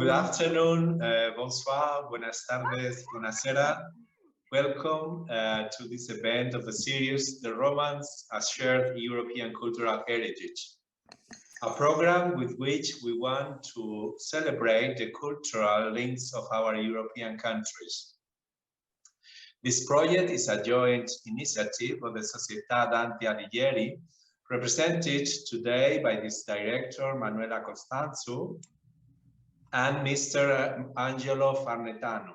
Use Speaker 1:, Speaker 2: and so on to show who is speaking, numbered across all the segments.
Speaker 1: Good afternoon, bonsoir, buenas tardes, buonasera. Welcome to this event of the series, The Romans as Shared European Cultural Heritage, a program with which we want to celebrate the cultural links of our European countries. This project is a joint initiative of the Società Dante Alighieri, represented today by this director, Manuela Costanzo, and Mr. Angelo Farnetano.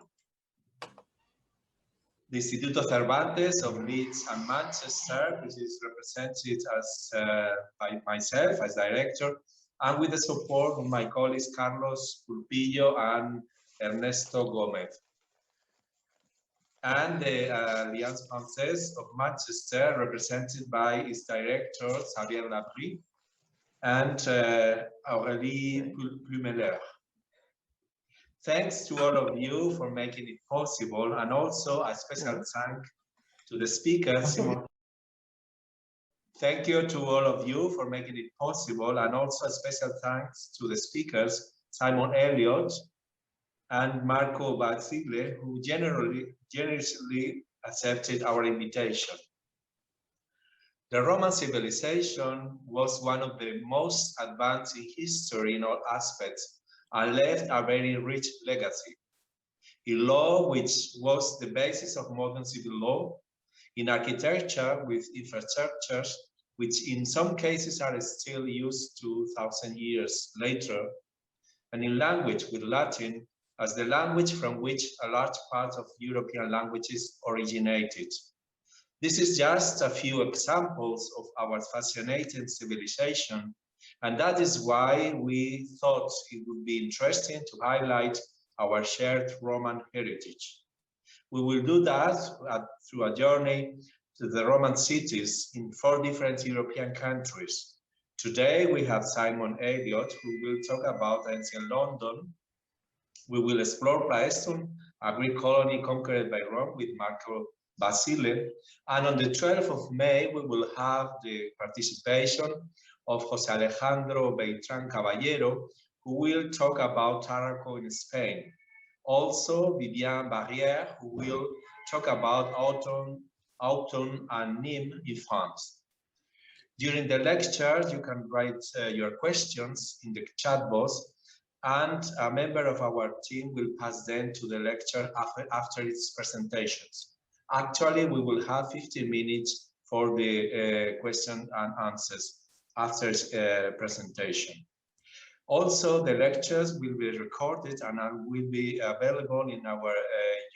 Speaker 1: The Instituto Cervantes of Leeds and Manchester, which is represented as by myself as director, and with the support of my colleagues Carlos Pulpillo and Ernesto Gomez. And the Alliance Française of Manchester, represented by its director Xavier Labrie and Aurélie Plumeler. Thanks to all of you for making it possible, and also a special thank to the speakers. Thank you to all of you for making it possible, and also a special thanks to the speakers, Simon Elliot and Marco VASILE, who generously accepted our invitation. The Roman civilization was one of the most advanced in history in all aspects, and left a very rich legacy. In law, which was the basis of modern civil law, in architecture with infrastructures, which in some cases are still used 2,000 years later, and in language with Latin as the language from which a large part of European languages originated. This is just a few examples of our fascinating civilization, and that is why we thought it would be interesting to highlight our shared Roman heritage. We will do that through a journey to the Roman cities in 4 different European countries. Today we have Simon Elliot, who will talk about ancient London. We will explore Paestum, a Greek colony conquered by Rome, with Marco VASILE. And on the 12th of May, we will have the participation of José Alejandro Beltrán Caballero, who will talk about Tarraco in Spain. Also, Viviane Barrière, who will talk about Autun and Nîmes in France. During the lectures, you can write your questions in the chat box, and a member of our team will pass them to the lecture after its presentations. Actually, we will have 15 minutes for the question and answers after presentation. Also, the lectures will be recorded and will be available in our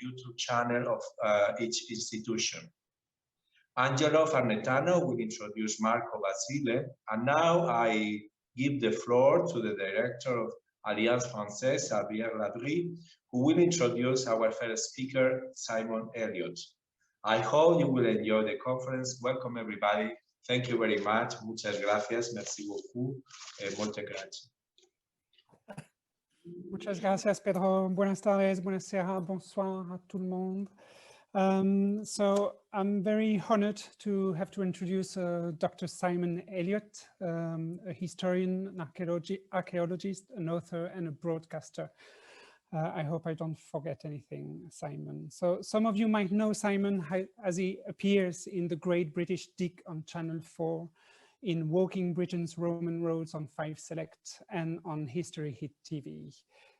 Speaker 1: YouTube channel of each institution. Angelo Farnetano will introduce Marco VASILE, and now I give the floor to the director of Alliance Française, Xavier Labrie, who will introduce our first speaker, Simon Elliot. I hope you will enjoy the conference. Welcome, everybody. Thank you very much. Muchas gracias. Merci beaucoup. Muchas gracias.
Speaker 2: Muchas gracias, Pedro. Buenas tardes, buonasera, bonsoir à tout le monde. So I'm very honored to have to introduce Dr. Simon Elliot, a historian, an archaeologist, an author, and a broadcaster. I hope I don't forget anything, Simon. So some of you might know Simon as he appears in the Great British Dig on Channel 4, in Walking Britain's Roman Roads on 5 Select, and on History Hit TV.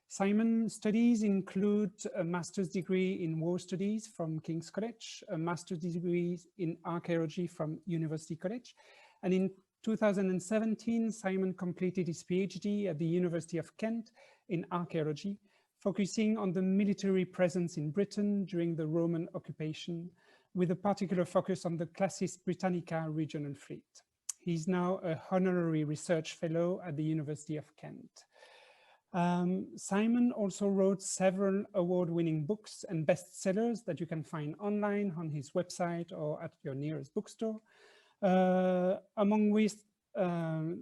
Speaker 2: Simon's studies include a master's degree in war studies from King's College, a master's degree in archaeology from University College, and in 2017, Simon completed his PhD at the University of Kent in archaeology, focusing on the military presence in Britain during the Roman occupation, with a particular focus on the Classis Britannica regional fleet. He's now an honorary research fellow at the University of Kent. Simon also wrote several award-winning books and bestsellers that you can find online on his website or at your nearest bookstore, among which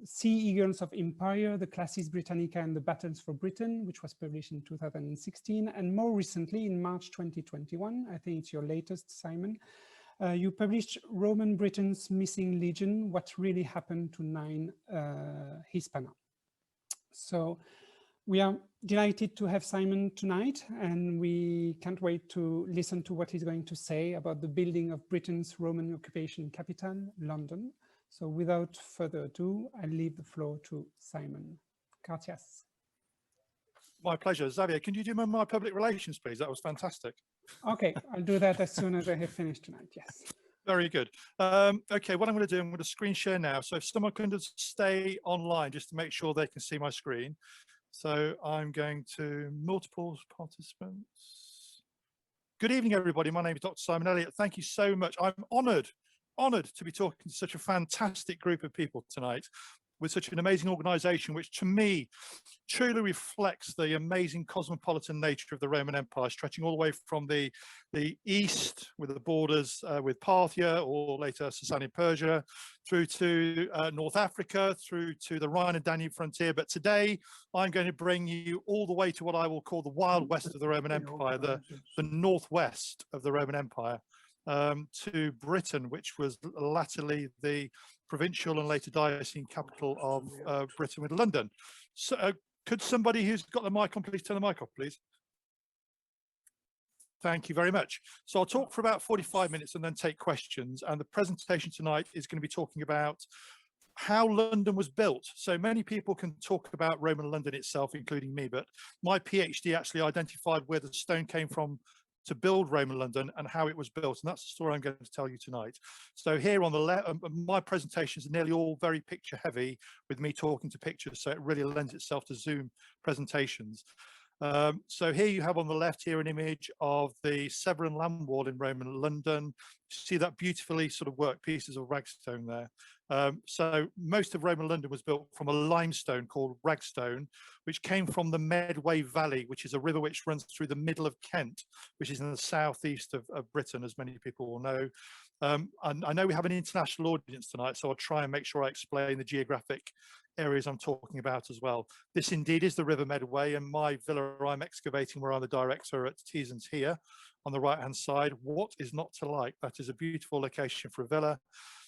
Speaker 2: Sea Eagles of Empire, the Classis Britannica and the Battles for Britain, which was published in 2016, and more recently in March 2021, I think it's your latest, Simon, you published Roman Britain's Missing Legion, What Really Happened to 9 Hispana. So We are delighted to have Simon tonight, and we can't wait to listen to what he's going to say about the building of Britain's Roman occupation capital, London. So without further ado, I leave the floor to Simon. Gracias.
Speaker 3: My pleasure. Xavier, can you do my public relations, please? That was fantastic.
Speaker 2: Okay, I'll do that as soon as I have finished tonight, yes.
Speaker 3: Very good. Okay, what I'm going to do, I'm going to screen share now. So if someone can just stay online just to make sure they can see my screen. So I'm going to multiple participants. Good evening, everybody. My name is Dr. Simon Elliot. Thank you so much. I'm honored to be talking to such a fantastic group of people tonight with such an amazing organization, which to me truly reflects the amazing cosmopolitan nature of the Roman Empire, stretching all the way from the east with the borders with Parthia, or later Sasanian Persia, through to North Africa, through to the Rhine and Danube frontier. But today I'm going to bring you all the way to what I will call the Wild West of the Roman Empire, the northwest of the Roman Empire, to Britain, which was latterly the provincial and later diocesan capital of Britain, with London. So could somebody who's got the mic on please turn the mic off, please? Thank you very much. So I'll talk for about 45 minutes and then take questions. And the presentation tonight is going to be talking about how London was built. So many people can talk about Roman London itself, including me, but my PhD actually identified where the stone came from to build Roman London and how it was built. And that's the story I'm going to tell you tonight. So here on the left, my presentations are nearly all very picture heavy, with me talking to pictures. So it really lends itself to Zoom presentations. So here you have on the left here an image of the Severan land wall in Roman London. You see that beautifully sort of worked pieces of ragstone there. So most of Roman London was built from a limestone called Ragstone, which came from the Medway Valley, which is a river which runs through the middle of Kent, which is in the southeast of Britain, as many people will know. And I know we have an international audience tonight, so I'll try and make sure I explain the geographic areas I'm talking about as well. This indeed is the River Medway, and my villa I'm excavating, where I'm the director at Teasons here on the right hand side. What is not to like? That is a beautiful location for a villa.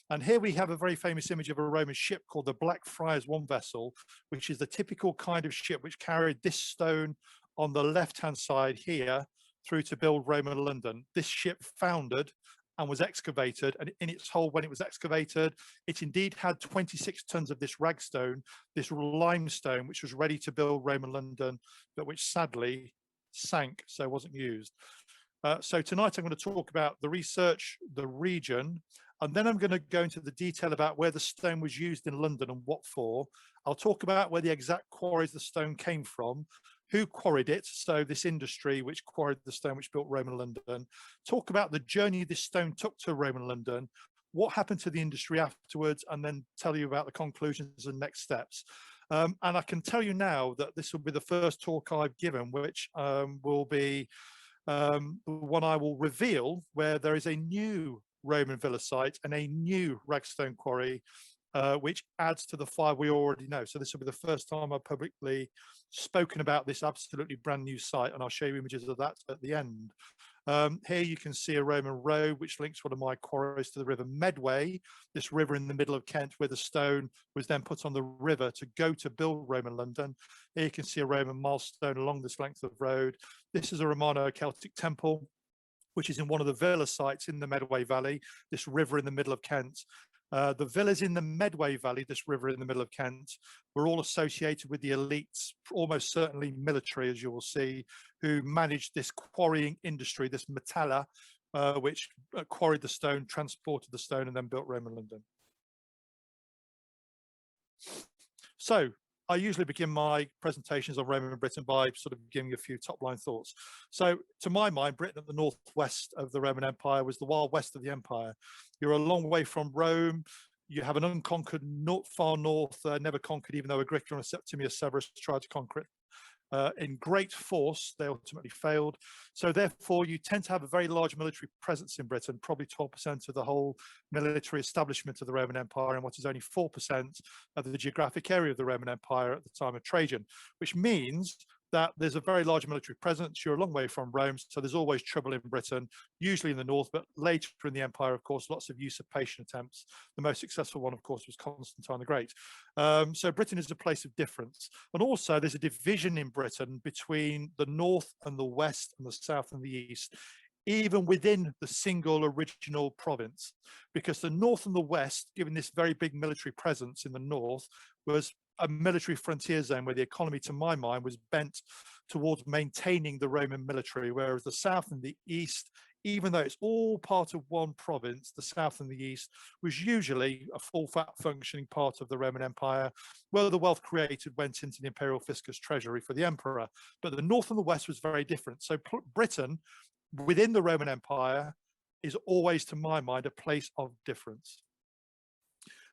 Speaker 3: And here we have a very famous image of a Roman ship called the Blackfriars One vessel, which is the typical kind of ship which carried this stone on the left-hand side here through to build Roman London. This ship foundered and was excavated, and in its hull, when it was excavated, it indeed had 26 tons of this ragstone, this limestone, which was ready to build Roman London, but which sadly sank, so wasn't used. So tonight I'm going to talk about the research, the region, and then I'm going to go into the detail about where the stone was used in London and what for. I'll talk about where the exact quarries the stone came from, who quarried it, so this industry which quarried the stone which built Roman London, talk about the journey this stone took to Roman London, what happened to the industry afterwards, and then tell you about the conclusions and next steps. And I can tell you now that this will be the first talk I've given, which will be the one I will reveal, where there is a new Roman villa site and a new ragstone quarry, which adds to the 5 we already know. So this will be the first time I've publicly spoken about this absolutely brand new site, and I'll show you images of that at the end. Here you can see a Roman road which links one of my quarries to the River Medway, this river in the middle of Kent, where the stone was then put on the river to go to build Roman London. Here you can see a Roman milestone along this length of road. This is a Romano Celtic temple, which is in one of the villa sites in the Medway Valley, this river in the middle of Kent. The villas in the Medway Valley, this river in the middle of Kent, were all associated with the elites, almost certainly military, as you will see, who managed this quarrying industry, this metalla, which quarried the stone, transported the stone, and then built Roman London. So I usually begin my presentations on Roman Britain by sort of giving a few top-line thoughts. So to my mind, Britain at the northwest of the Roman Empire was the Wild West of the empire. You're a long way from Rome. You have an unconquered far north, never conquered, even though Agricola and Septimius Severus tried to conquer it. In great force, they ultimately failed. So therefore, you tend to have a very large military presence in Britain, probably 12% of the whole military establishment of the Roman Empire, and what is only 4% of the geographic area of the Roman Empire at the time of Trajan, which means that there's a very large military presence. You're a long way from Rome, so there's always trouble in Britain, usually in the north, but later in the empire, of course, lots of usurpation attempts. The most successful one, of course, was Constantine the Great. So Britain is a place of difference. And also there's a division in Britain between the north and the west and the south and the east, even within the single original province, because the north and the west, given this very big military presence in the north, was a military frontier zone where the economy, to my mind, was bent towards maintaining the Roman military, whereas the south and the east, even though it's all part of one province, the south and the east was usually a full fat functioning part of the Roman Empire, where the wealth created went into the imperial fiscus treasury for the emperor. But the north and the west was very different. So Britain, within the Roman Empire, is always, to my mind, a place of difference.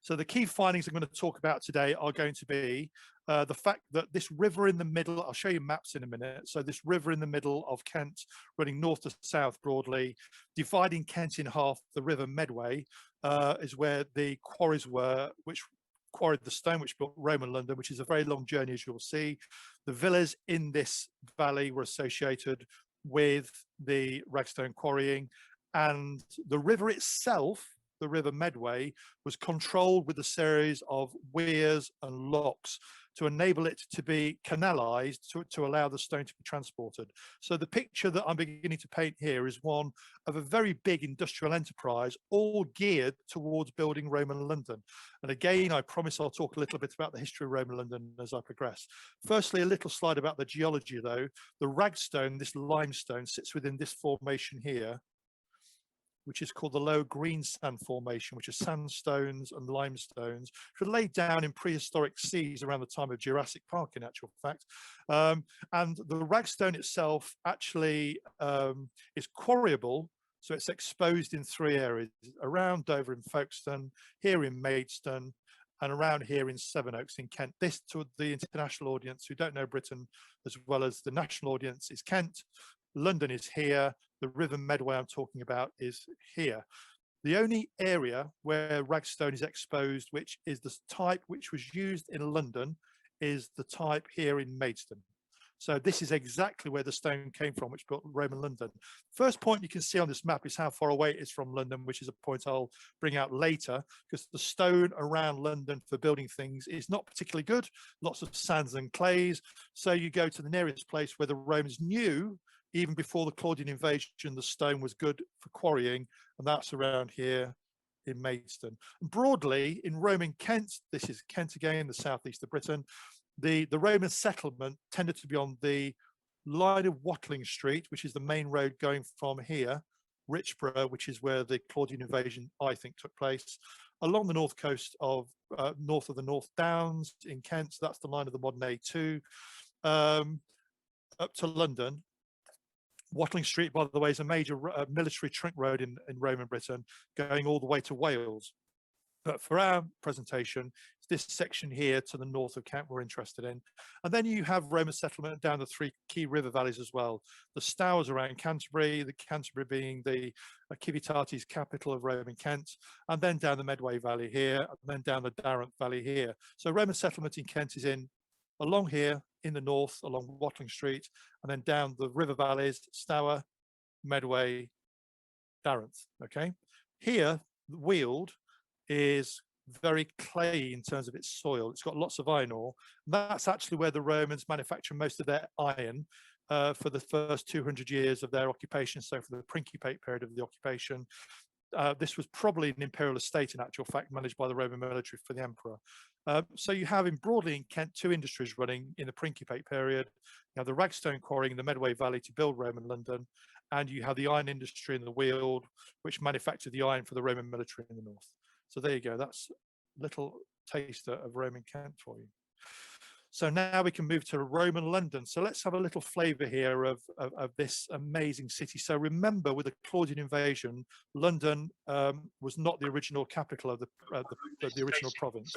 Speaker 3: So the key findings I'm going to talk about today are going to be the fact that this river in the middle, I'll show you maps in a minute. So this river in the middle of Kent, running north to south broadly, dividing Kent in half, the River Medway, is where the quarries were, which quarried the stone which built Roman London, which is a very long journey, as you'll see. The villas in this valley were associated with the Ragstone quarrying, and the river itself, the River Medway, was controlled with a series of weirs and locks to enable it to be canalized to allow the stone to be transported. So the picture that I'm beginning to paint here is one of a very big industrial enterprise, all geared towards building Roman London. And again, I promise I'll talk a little bit about the history of Roman London as I progress. Firstly, a little slide about the geology though. The Ragstone, this limestone, sits within this formation here, which is called the Low Greensand Formation, which are sandstones and limestones, which were laid down in prehistoric seas around the time of Jurassic Park, in actual fact. And the Ragstone itself actually is quarryable, so it's exposed in 3 areas: around Dover in Folkestone, here in Maidstone, and around here in Sevenoaks in Kent. This, to the international audience who don't know Britain as well as the national audience, is Kent. London is here. The River Medway I'm talking about is here. The only area where Ragstone is exposed, which is the type which was used in London, is the type here in Maidstone. So this is exactly where the stone came from, which built Roman London. First point you can see on this map is how far away it is from London, which is a point I'll bring out later, because the stone around London for building things is not particularly good, lots of sands and clays. So you go to the nearest place where the Romans knew, even before the Claudian invasion, the stone was good for quarrying, and that's around here in Maidstone. And broadly, in Roman Kent, this is Kent again, the southeast of Britain, the Roman settlement tended to be on the line of Watling Street, which is the main road going from here, Richborough, which is where the Claudian invasion, I think, took place, along the north coast of north of the North Downs in Kent. So that's the line of the modern A2, up to London. Watling Street, by the way, is a major military trunk road in Roman Britain, going all the way to Wales. But for our presentation, it's this section here to the north of Kent we're interested in. And then you have Roman settlement down the 3 key river valleys as well. The Stowers around Canterbury, the Canterbury being the Civitatis capital of Roman Kent, and then down the Medway Valley here, and then down the Darent Valley here. So Roman settlement in Kent is in along here in the north, along Watling Street, and then down the river valleys, Stour, Medway, Darent, okay? Here, the Weald is very clayey in terms of its soil. It's got lots of iron ore. That's actually where the Romans manufacture most of their iron for the first 200 years of their occupation. So for the Principate period of the occupation, this was probably an imperial estate in actual fact, managed by the Roman military for the emperor. So you have broadly in Kent 2 industries running in the Principate period. You have the Ragstone quarrying in the Medway Valley to build Roman London, and you have the iron industry in the Weald, which manufactured the iron for the Roman military in the north. So there you go, that's a little taster of Roman Kent for you. So now we can move to Roman London. So let's have a little flavor here of this amazing city. So remember, with the Claudian invasion, London was not the original capital of the original province.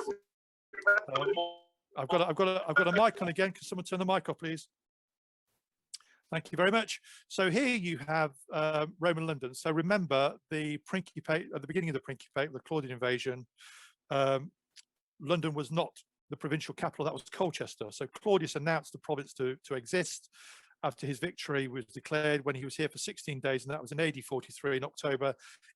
Speaker 3: I've got a mic on again. Can someone turn the mic off, please? Thank you very much. So here you have Roman London. So remember the Principate, at the beginning of the Principate, the Claudian invasion, London was not the provincial capital, that was Colchester. So Claudius announced the province to exist after his victory was declared when he was here for 16 days, and that was in AD 43 in October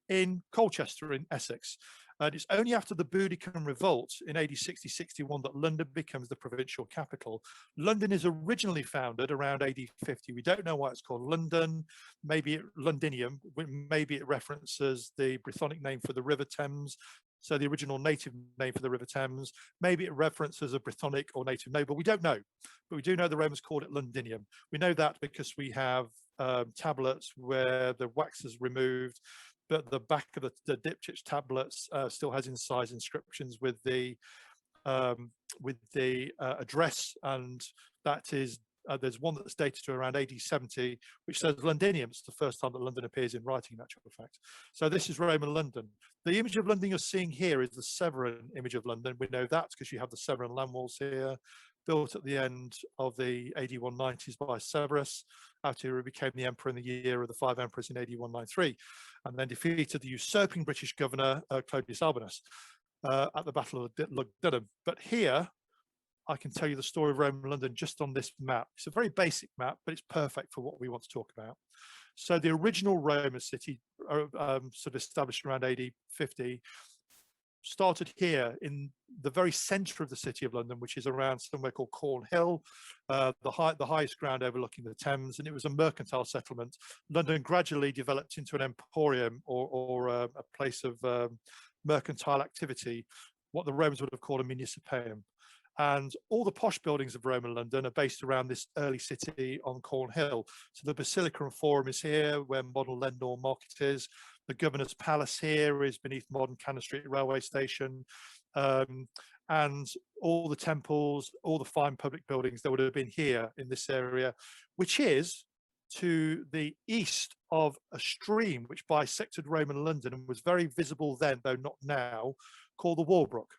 Speaker 3: in Colchester in Essex. And it's only after the Boudiccan revolt in AD 60-61 that London becomes the provincial capital. London is originally founded around AD 50. We don't know why it's called London. Maybe Londinium, maybe it references the Brythonic name for the River Thames. So the original native name for the River Thames. Maybe it references a Brythonic or native name, but we don't know. But we do know the Romans called it Londinium. We know that because we have tablets where the wax is removed, but the back of the diptych tablets still has incised inscriptions with the address, and that is there's one that's dated to around AD 70, which says Londinium. It's the first time that London appears in writing, in actual fact. So this is Roman London. The image of London you're seeing here is the Severan image of London. We know that because you have the Severan land walls here, built at the end of the AD 190s by Severus, after he became the emperor in the year of the 5 emperors in AD 193, and then defeated the usurping British governor, Claudius Albinus, at the Battle of Lugdunum. But here, I can tell you the story of Roman London just on this map. It's a very basic map, but it's perfect for what we want to talk about. So the original Roman city, sort of established around AD 50, started here in the very center of the city of London, which is around somewhere called Cornhill, the highest ground overlooking the Thames, and it was a mercantile settlement. London gradually developed into an emporium or a place of mercantile activity, what the Romans would have called a municipium. And all the posh buildings of Roman London are based around this early city on Cornhill. So the Basilica and Forum is here, where modern Leadenhall Market is. The Governor's Palace here is beneath modern Cannon Street railway station. And all the temples, all the fine public buildings that would have been here in this area, which is to the east of a stream which bisected Roman London and was very visible then, though not now, called the Walbrook.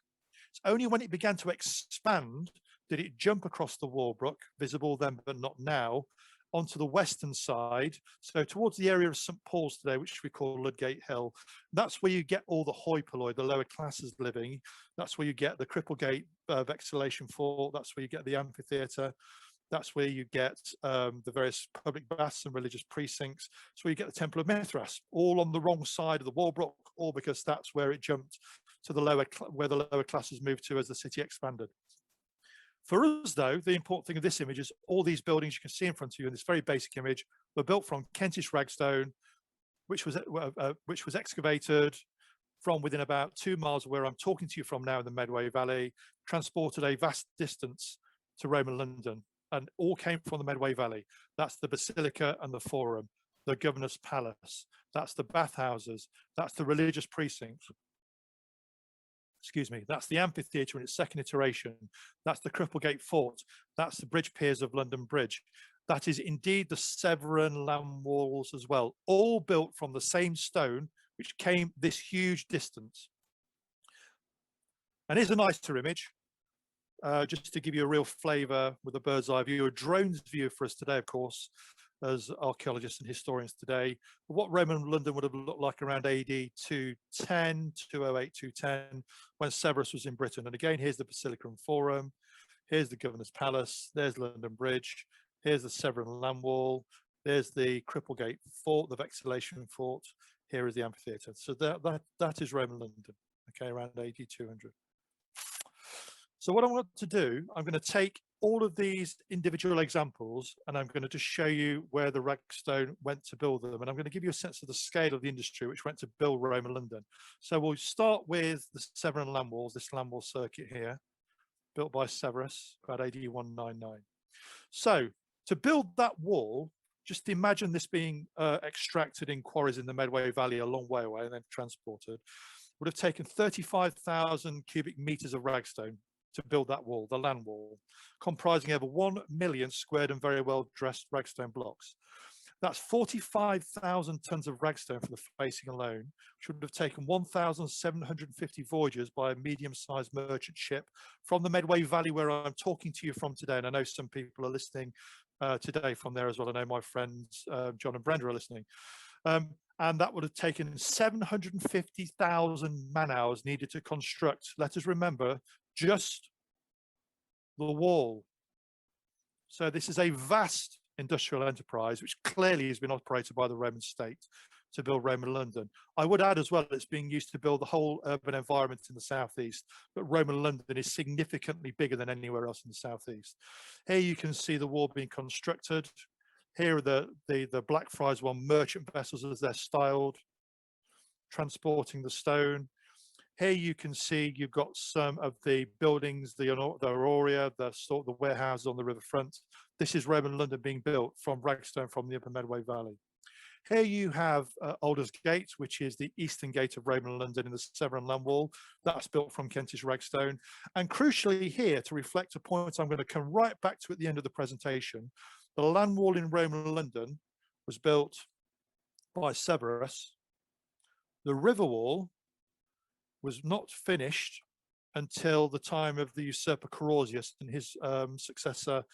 Speaker 3: It's only when it began to expand did it jump across the Walbrook, visible then but not now, onto the western side, so towards the area of St Paul's today, which we call Ludgate Hill. That's where you get all the hoi polloi, the lower classes living. That's where you get the Cripplegate vexillation fort. That's where you get the amphitheater. That's where you get the various public baths and religious precincts. That's where you get the Temple of Mithras, all on the wrong side of the Walbrook, all because that's where it jumped to the where the lower classes moved to as the city expanded. For us, though, the important thing of this image is all these buildings you can see in front of you in this very basic image were built from Kentish Ragstone, which was excavated from within about 2 miles of where I'm talking to you from now in the Medway Valley, transported a vast distance to Roman London, and all came from the Medway Valley. That's the Basilica and the Forum, the Governor's Palace, that's the bathhouses, that's the religious precincts. Excuse me, that's the amphitheater in its second iteration. That's the Cripplegate Fort. That's the bridge piers of London Bridge. That is indeed the Severan land walls as well, all built from the same stone, which came this huge distance. And here's a nicer image, just to give you a real flavour with a bird's eye view, a drone's view for us today, of course, as archaeologists and historians today, what Roman London would have looked like around AD 210, 208, 210, when Severus was in Britain. And again, here's the Basilica and Forum, here's the Governor's Palace, there's London Bridge, here's the Severan land wall, there's the Cripplegate Fort, the Vexillation Fort, here is the amphitheater. So that is Roman London, okay, around AD 200. So what I want to do, I'm going to take all of these individual examples and I'm going to just show you where the Ragstone went to build them. And I'm going to give you a sense of the scale of the industry which went to build Roman London. So we'll start with the Severan land walls, this land wall circuit here, built by Severus about AD 199. So to build that wall, just imagine this being extracted in quarries in the Medway Valley a long way away and then transported. Would have taken 35,000 cubic meters of ragstone to build that wall, the land wall, comprising over 1 million squared and very well dressed ragstone blocks. That's 45,000 tons of ragstone for the facing alone, which would have taken 1,750 voyages by a medium-sized merchant ship from the Medway Valley where I'm talking to you from today. And I know some people are listening today from there as well. I know my friends John and Brenda are listening. And that would have taken 750,000 man hours needed to construct, let us remember, just the wall. So this is a vast industrial enterprise, which clearly has been operated by the Roman state to build Roman London. I would add as well, it's being used to build the whole urban environment in the southeast, but Roman London is significantly bigger than anywhere else in the southeast. Here you can see the wall being constructed. Here are the Blackfriars one merchant vessels as they're styled, transporting the stone. Here you can see you've got some of the buildings, the Aurora, the warehouses on the riverfront. This is Roman London being built from Ragstone from the Upper Medway Valley. Here you have Alder's Gate, which is the eastern gate of Roman London in the Severn Land Wall. That's built from Kentish Ragstone. And crucially here, to reflect a point I'm going to come right back to at the end of the presentation, the land wall in Roman London was built by Severus. The river wall was not finished until the time of the usurper Carausius and his successor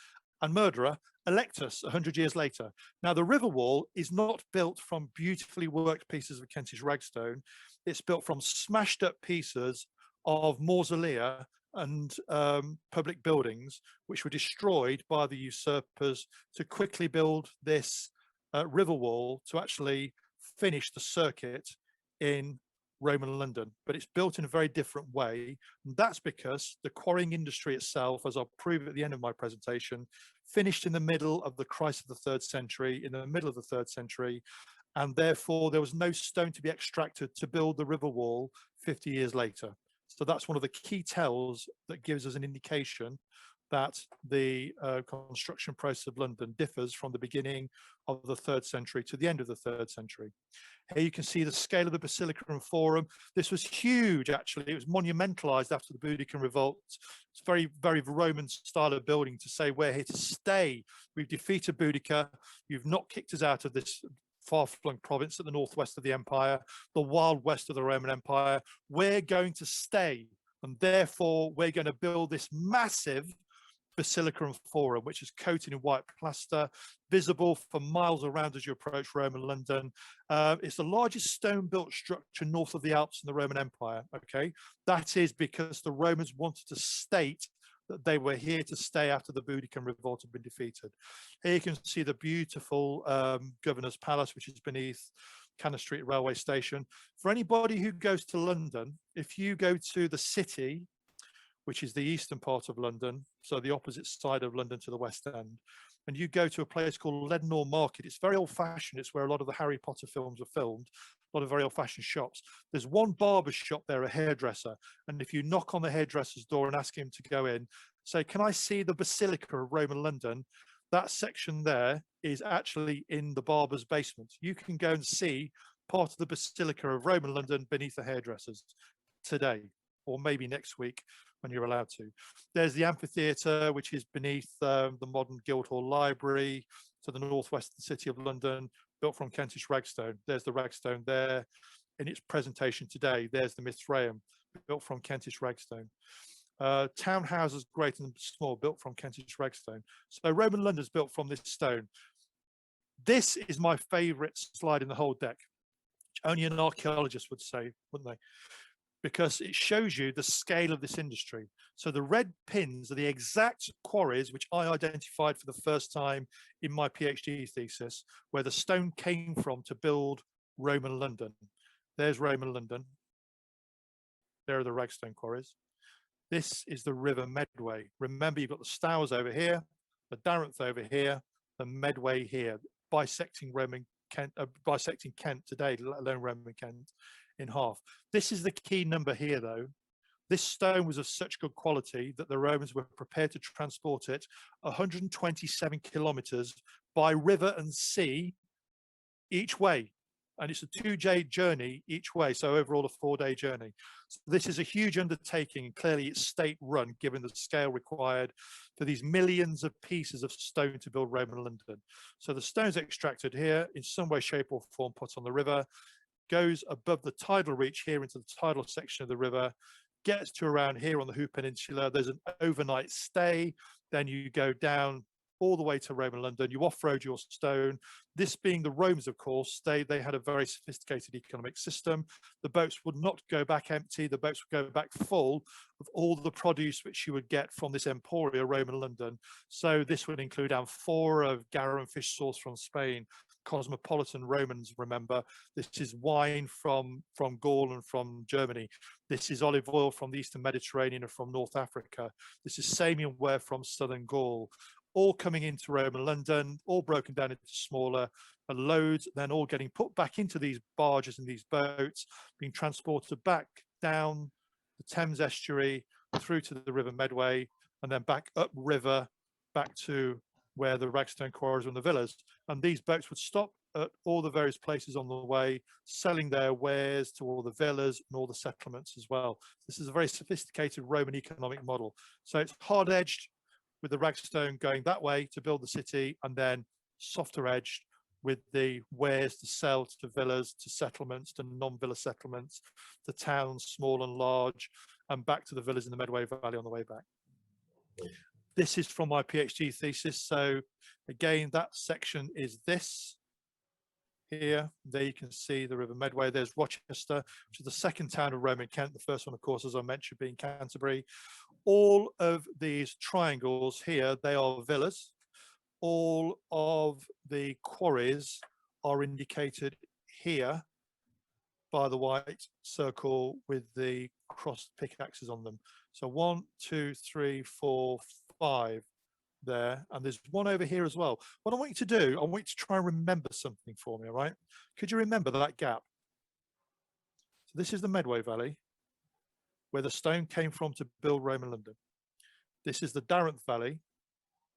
Speaker 3: and murderer, Electus, 100 years later. Now, the river wall is not built from beautifully worked pieces of Kentish Ragstone. It's built from smashed up pieces of mausolea and public buildings, which were destroyed by the usurpers to quickly build this river wall to actually finish the circuit in Roman London, but it's built in a very different way. And that's because the quarrying industry itself, as I'll prove at the end of my presentation, finished in the middle of the crisis of the 3rd century, in the middle of the 3rd century, and therefore there was no stone to be extracted to build the river wall 50 years later. So that's one of the key tells that gives us an indication that the construction process of London differs from the beginning of the 3rd century to the end of the 3rd century. Here you can see the scale of the Basilica and Forum. This was huge, actually. It was monumentalized after the Boudiccan revolt. It's very, very Roman style of building to say, we're here to stay. We've defeated Boudica. You've not kicked us out of this far-flung province at the northwest of the empire, the wild west of the Roman Empire. We're going to stay, and therefore we're going to build this massive Basilica and Forum, which is coated in white plaster, visible for miles around as you approach Roman London. It's the largest stone-built structure north of the Alps in the Roman Empire. Okay, that is because the Romans wanted to state that they were here to stay after the Boudiccan revolt had been defeated. Here you can see the beautiful Governor's Palace, which is beneath Cannon Street Railway Station. For anybody who goes to London, if you go to the City, which is the eastern part of London, so the opposite side of London to the West End, and you go to a place called Leadenhall Market, it's very old-fashioned. It's where a lot of the Harry Potter films are filmed, a lot of very old-fashioned shops. There's one barber shop there, a hairdresser, and if you knock on the hairdresser's door and ask him to go in, say, can I see the Basilica of Roman London? That section there is actually in the barber's basement. You can go and see part of the Basilica of Roman London beneath the hairdressers today, or maybe next week, when you're allowed to. There's the Amphitheater, which is beneath the modern Guildhall Library to the northwest of the City of London, built from Kentish Ragstone. There's the Ragstone there in its presentation today. There's the Mithraeum, built from Kentish Ragstone. Townhouses, great and small, built from Kentish Ragstone. So Roman London's built from this stone. This is my favorite slide in the whole deck. Only an archaeologist would say, wouldn't they? Because it shows you the scale of this industry. So the red pins are the exact quarries which I identified for the first time in my PhD thesis, where the stone came from to build Roman London. There's Roman London. There are the Ragstone quarries. This is the River Medway. Remember, you've got the Stowers over here, the Darenth over here, the Medway here, bisecting Kent today, let alone Roman Kent, in half. This is the key number here, though. This stone was of such good quality that the Romans were prepared to transport it 127 kilometers by river and sea each way. And it's a 2-day journey each way, so overall a 4-day journey. So this is a huge undertaking, and clearly it's state-run, given the scale required for these millions of pieces of stone to build Roman London. So the stone's extracted here, in some way, shape or form, put on the river, goes above the tidal reach here into the tidal section of the river, gets to around here on the Hoop Peninsula. There's an overnight stay. Then you go down all the way to Roman London. You off-road your stone. This being the Romans, of course, they had a very sophisticated economic system. The boats would not go back empty. The boats would go back full of all the produce which you would get from this Emporia, Roman London. So this would include amphora, Garra and fish sauce from Spain, cosmopolitan Romans, remember. This is wine from Gaul and from Germany. This is olive oil from the Eastern Mediterranean and from North Africa. This is Samian ware from Southern Gaul, all coming into Roman London, all broken down into smaller loads, then all getting put back into these barges and these boats, being transported back down the Thames estuary through to the River Medway, and then back upriver, back to where the Ragstone quarries and the villas. And these boats would stop at all the various places on the way, selling their wares to all the villas and all the settlements as well. This is a very sophisticated Roman economic model. So it's hard-edged with the Ragstone going that way to build the city, and then softer edged with the wares to sell to villas, to settlements, to non-villa settlements, to towns, small and large, and back to the villas in the Medway Valley on the way back. This is from my PhD thesis. So again, that section is this here. There you can see the River Medway. There's Rochester, which is the second town of Roman Kent. The first one, of course, as I mentioned, being Canterbury. All of these triangles here, they are villas. All of the quarries are indicated here by the white circle with the crossed pickaxes on them. So 1, 2, 3, 4, 5 there, and there's one over here as well. What I want you to do, I want you to try and remember something for me, all right? Could you remember that gap? So this is the Medway Valley, where the stone came from to build Roman London. This is the Darenth Valley,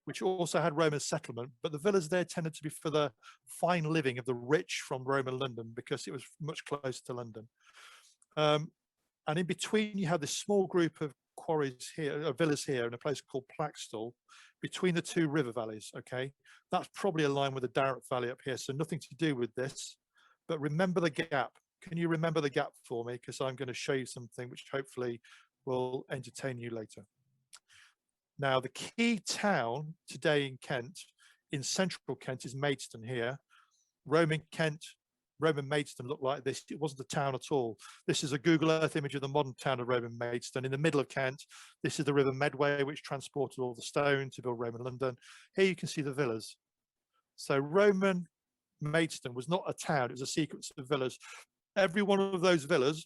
Speaker 3: which also had Roman settlement, but the villas there tended to be for the fine living of the rich from Roman London because it was much closer to London. And in between, you have this small group of quarries here, villas here, in a place called Plaxtall, between the two river valleys. Okay, that's probably aligned with the Darenth Valley up here, so nothing to do with this. But remember the gap. Can you remember the gap for me? Because I'm going to show you something which hopefully will entertain you later. Now, the key town today in Kent, in central Kent, is Maidstone here. Roman Maidstone looked like this. It wasn't a town at all. This is a Google Earth image of the modern town of Roman Maidstone in the middle of Kent. This is the River Medway, which transported all the stone to build Roman London. Here you can see the villas. So Roman Maidstone was not a town, it was a sequence of villas. Every one of those villas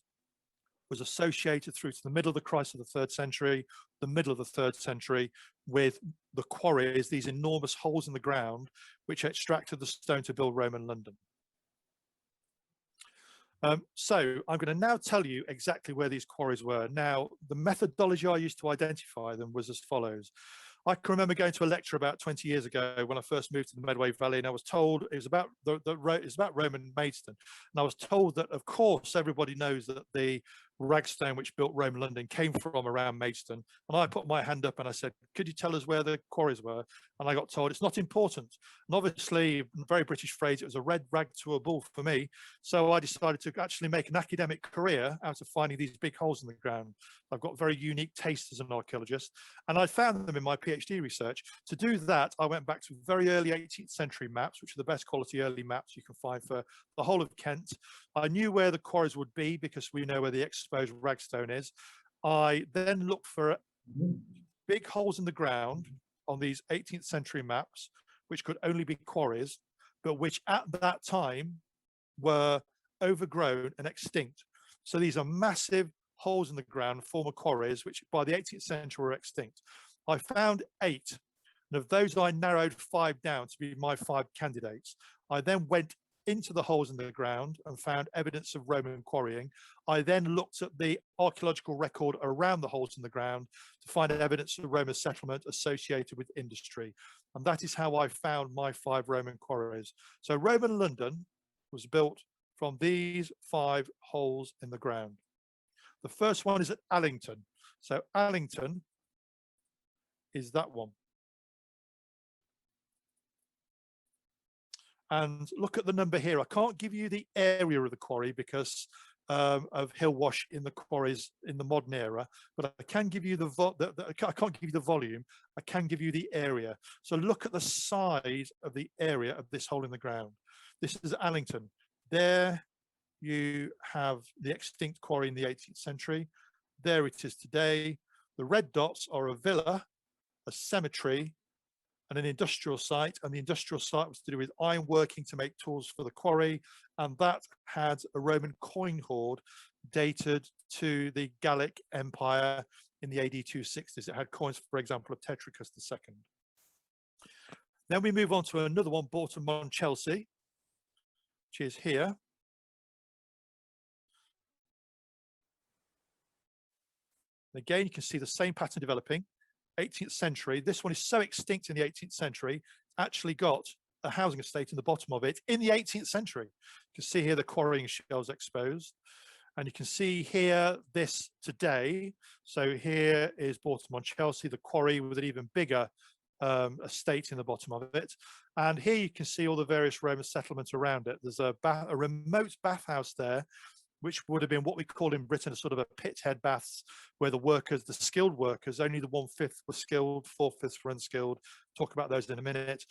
Speaker 3: was associated through to the middle of the crisis of the 3rd century, the middle of the 3rd century, with the quarries, these enormous holes in the ground, which extracted the stone to build Roman London. So I'm going to now tell you exactly where these quarries were. Now, the methodology I used to identify them was as follows. I can remember going to a lecture about 20 years ago when I first moved to the Medway Valley, and I was told it was about it's about Roman Maidstone, and I was told that, of course, everybody knows that the Ragstone which built Roman London came from around Maidstone. And I put my hand up and I said, could you tell us where the quarries were? And I got told it's not important. And obviously, very British phrase, it was a red rag to a bull for me. So I decided to actually make an academic career out of finding these big holes in the ground. I've got very unique taste as an archaeologist, and I found them in my PhD research. To do that, I went back to very early 18th century maps, which are the best quality early maps you can find for the whole of Kent. I knew where the quarries would be because we know where the exposed Ragstone is. I then looked for big holes in the ground on these 18th century maps, which could only be quarries, but which at that time were overgrown and extinct. So these are massive holes in the ground, former quarries, which by the 18th century were extinct. I found 8, and of those I narrowed 5 down to be my 5 candidates. I then went into the holes in the ground and found evidence of Roman quarrying. I then looked at the archaeological record around the holes in the ground to find evidence of Roman settlement associated with industry. And that is how I found my 5 Roman quarries. So Roman London was built from these 5 holes in the ground. The first one is at Arlington. So Arlington is that one. And look at the number here. I can't give you the area of the quarry because of hill wash in the quarries in the modern era, but I can give you I can't give you the volume. I can give you the area. So look at the size of the area of this hole in the ground. This is Arlington. There you have the extinct quarry in the 18th century. There it is today. The red dots are a villa, a cemetery, and an industrial site. And the industrial site was to do with ironworking to make tools for the quarry. And that had a Roman coin hoard dated to the Gallic Empire in the AD 260s. It had coins, for example, of Tetricus II. Then we move on to another one, Baltimore and Chelsea, which is here. Again, you can see the same pattern developing. 18th century. This one is so extinct in the 18th century, actually got a housing estate in the bottom of it in the 18th century. You can see here the quarrying shells exposed. And you can see here this today. So here is Baltimore and Chelsea, the quarry with an even bigger estate in the bottom of it. And here you can see all the various Roman settlements around it. There's a remote bathhouse there, which would have been what we call in Britain a sort of a pit head baths, where the workers, the skilled workers, only the 1/5 were skilled, 4/5 were unskilled. Talk about those in a minute.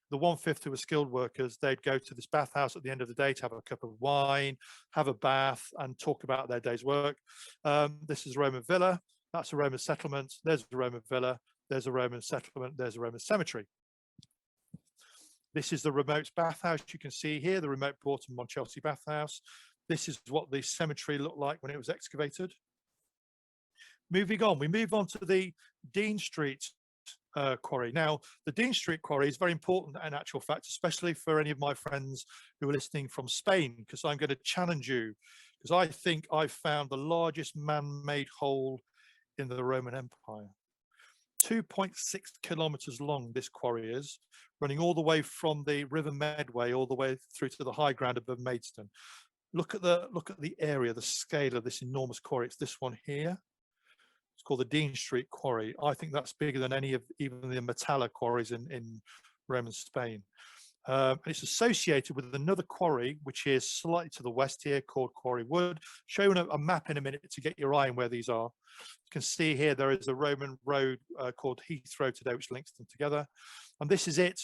Speaker 3: The 1/5 who were skilled workers, they'd go to this bathhouse at the end of the day to have a cup of wine, have a bath, and talk about their day's work. This is a Roman villa. That's a Roman settlement. There's a Roman villa. There's a Roman settlement. There's a Roman cemetery. This is the remote bathhouse. You can see here the remote Baltimore and Chelsea bathhouse. This is what the cemetery looked like when it was excavated. Moving on, we move on to the Dean Street quarry. Now, the Dean Street quarry is very important in actual fact, especially for any of my friends who are listening from Spain, because I'm going to challenge you, because I think I've found the largest man-made hole in the Roman Empire. 2.6 kilometers long this quarry is, running all the way from the River Medway all the way through to the high ground above Maidstone. Look at the area, the scale of this enormous quarry. It's this one here. It's called the Dean Street Quarry. I think that's bigger than any of even the Metalla quarries in Roman Spain. It's associated with another quarry, which is slightly to the west here, called Quarry Wood. Show you a map in a minute to get your eye on where these are. You can see here there is a Roman road called Heathrow today, which links them together. And this is it.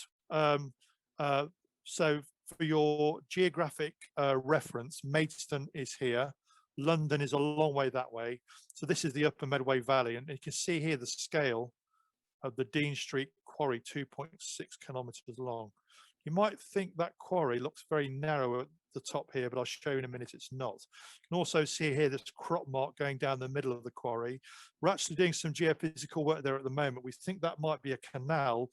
Speaker 3: So for your geographic reference, Maidstone is here. London is a long way that way. So this is the Upper Medway Valley. And you can see here the scale of the Dean Street Quarry, 2.6 kilometers long. You might think that quarry looks very narrow at the top here, but I'll show you in a minute it's not. You can also see here this crop mark going down the middle of the quarry. We're actually doing some geophysical work there at the moment. We think that might be a canal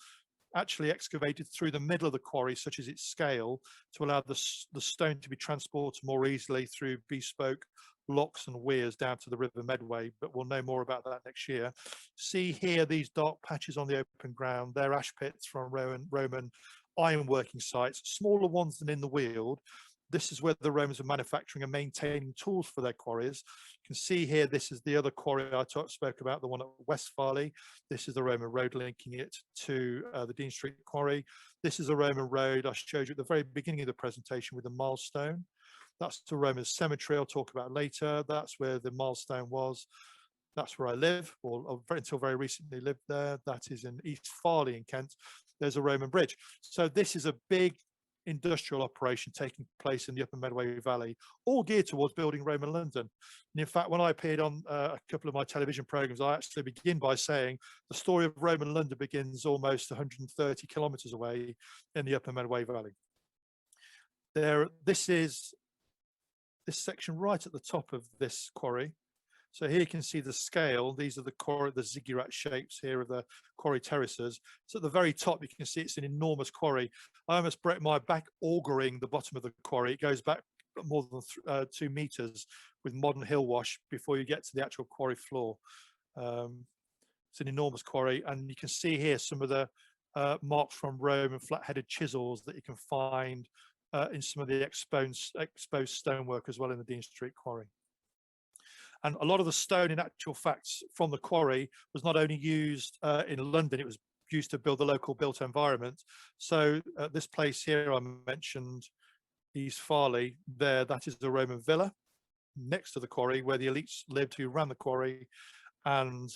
Speaker 3: actually excavated through the middle of the quarry, such as its scale, to allow the stone to be transported more easily through bespoke locks and weirs down to the River Medway, but we'll know more about that next year. See here these dark patches on the open ground. They're ash pits from Roman ironworking sites, smaller ones than in the Weald. This is where the Romans were manufacturing and maintaining tools for their quarries. You can see here, this is the other quarry I spoke about, the one at Westfarley. This is the Roman road linking it to the Dean Street quarry. This is a Roman road I showed you at the very beginning of the presentation with the milestone. That's the Roman cemetery I'll talk about later. That's where the milestone was. That's where I live, or until very recently lived there. That is in East Farley in Kent. There's a Roman bridge. So this is a big industrial operation taking place in the Upper Medway Valley, all geared towards building Roman London. And in fact, when I appeared on a couple of my television programs, I actually begin by saying the story of Roman London begins almost 130 kilometers away in the Upper Medway Valley. This is this section right at the top of this quarry. So here you can see the scale. These are the quarry, the ziggurat shapes here of the quarry terraces. So at the very top, you can see it's an enormous quarry. I almost broke my back augering the bottom of the quarry. It goes back more than 2 meters with modern hill wash before you get to the actual quarry floor. It's an enormous quarry. And you can see here some of the marks from Roman flat-headed chisels that you can find in some of the exposed stonework as well in the Dean Street quarry. And a lot of the stone, in actual fact, from the quarry was not only used in London, it was used to build the local built environment. So this place here I mentioned, East Farley, that is the Roman villa. next to the quarry, where the elites lived who ran the quarry, and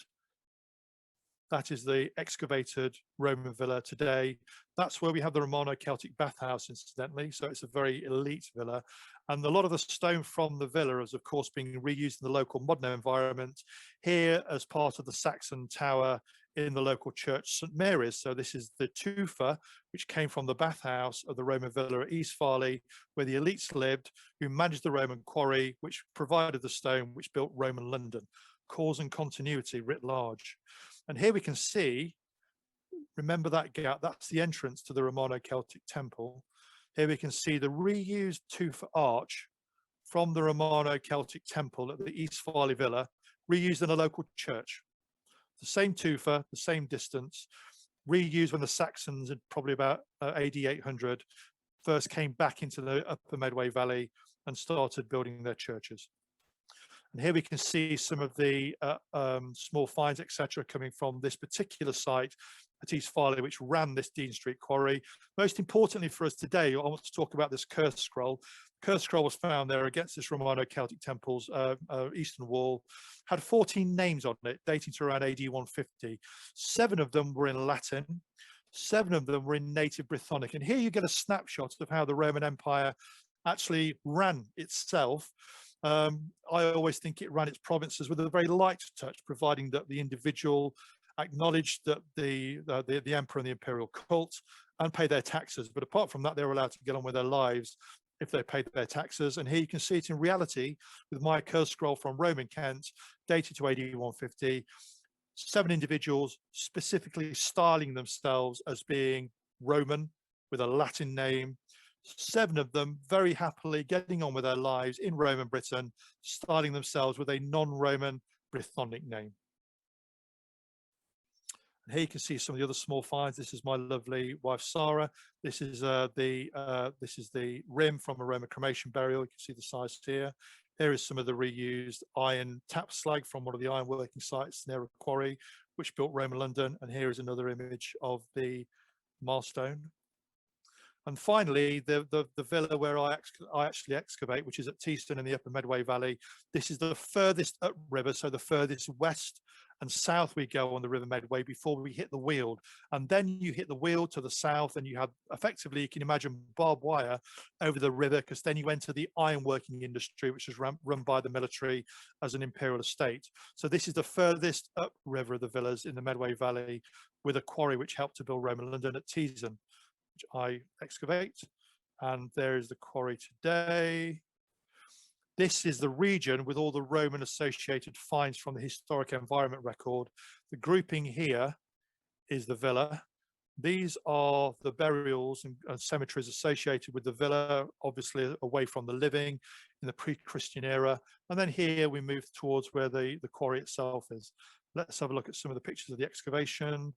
Speaker 3: that is the excavated Roman villa today. That's where we have the Romano Celtic bathhouse, incidentally. So it's a very elite villa. And a lot of the stone from the villa is, of course, being reused in the local modern environment here as part of the Saxon tower in the local church, St. Mary's. So this is the tufa, which came from the bathhouse of the Roman villa at East Farley, where the elites lived, who managed the Roman quarry, which provided the stone, which built Roman London. Cause and continuity writ large. And here we can see, remember that gap, that's the entrance to the Romano Celtic Temple. Here we can see the reused tufa arch from the Romano Celtic Temple at the East Farley Villa, reused in a local church. The same tufa, the same distance, reused when the Saxons, in probably about AD 800, first came back into the upper Medway Valley and started building their churches. And here we can see some of the small finds, etc., coming from this particular site at East Farley, which ran this Dean Street quarry. Most importantly for us today, I want to talk about this curse scroll. Curse scroll was found there against this Romano Celtic temple's eastern wall. Had 14 names on it, dating to around AD 150. 7 of them were in Latin. 7 of them were in native Brythonic. And here you get a snapshot of how the Roman Empire actually ran itself. I always think it ran its provinces with a very light touch, providing that the individual acknowledged that the emperor and the imperial cult and pay their taxes. But apart from that, they were allowed to get on with their lives if they paid their taxes. And here you can see it in reality with my curse scroll from Roman Kent, dated to AD 150. 7 individuals specifically styling themselves as being Roman with a Latin name. 7 of them very happily getting on with their lives in Roman Britain, styling themselves with a non-Roman Brythonic name. And here you can see some of the other small finds. This is my lovely wife Sarah. This is the rim from a Roman cremation burial. You can see the size here. Here is some of the reused iron tap slag from one of the ironworking sites near a quarry, which built Roman London. And here is another image of the milestone. And finally, the villa where I actually excavate, which is at Teeston in the Upper Medway Valley. This is the furthest upriver, so the furthest west and south we go on the River Medway before we hit the Weald. And then you hit the Weald to the south, and you have effectively, you can imagine, barbed wire over the river, because then you enter the ironworking industry, which is run by the military as an imperial estate. So this is the furthest upriver of the villas in the Medway Valley, with a quarry which helped to build Roman London at Teeston, which I excavate. And there is the quarry today. This is the region with all the Roman associated finds from the historic environment record. The grouping here is the villa. These are the burials and cemeteries associated with the villa, obviously away from the living in the pre-Christian era. And then here we move towards where the quarry itself is. Let's have a look at some of the pictures of the excavation.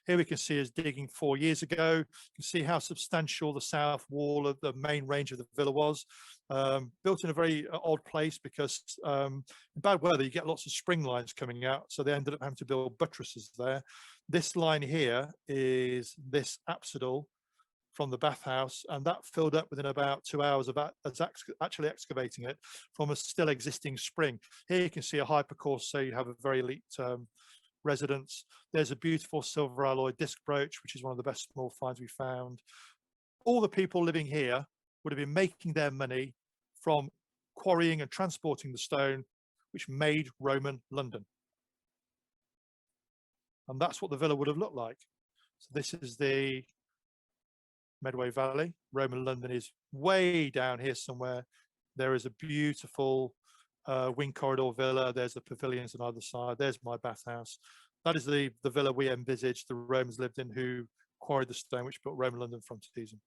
Speaker 3: Here we can see us digging 4 years ago. You can see how substantial the south wall of the main range of the villa was. Built in a very odd place, because in bad weather you get lots of spring lines coming out, so they ended up having to build buttresses there. This line here is this apsidal from the bathhouse, and that filled up within about 2 hours of actually excavating it from a still existing spring. Here you can see a hypercourse, so you have a very elite residence. There's a beautiful silver alloy disc brooch, which is one of the best small finds we found. All the people living here would have been making their money from quarrying and transporting the stone, which made Roman London. And that's what the villa would have looked like. So this is the Medway Valley. Roman London is way down here somewhere. There is a beautiful wing corridor villa. There's the pavilions on either side. There's my bathhouse. That is the villa we envisaged the Romans lived in, who quarried the stone, which built Roman London from Teeston.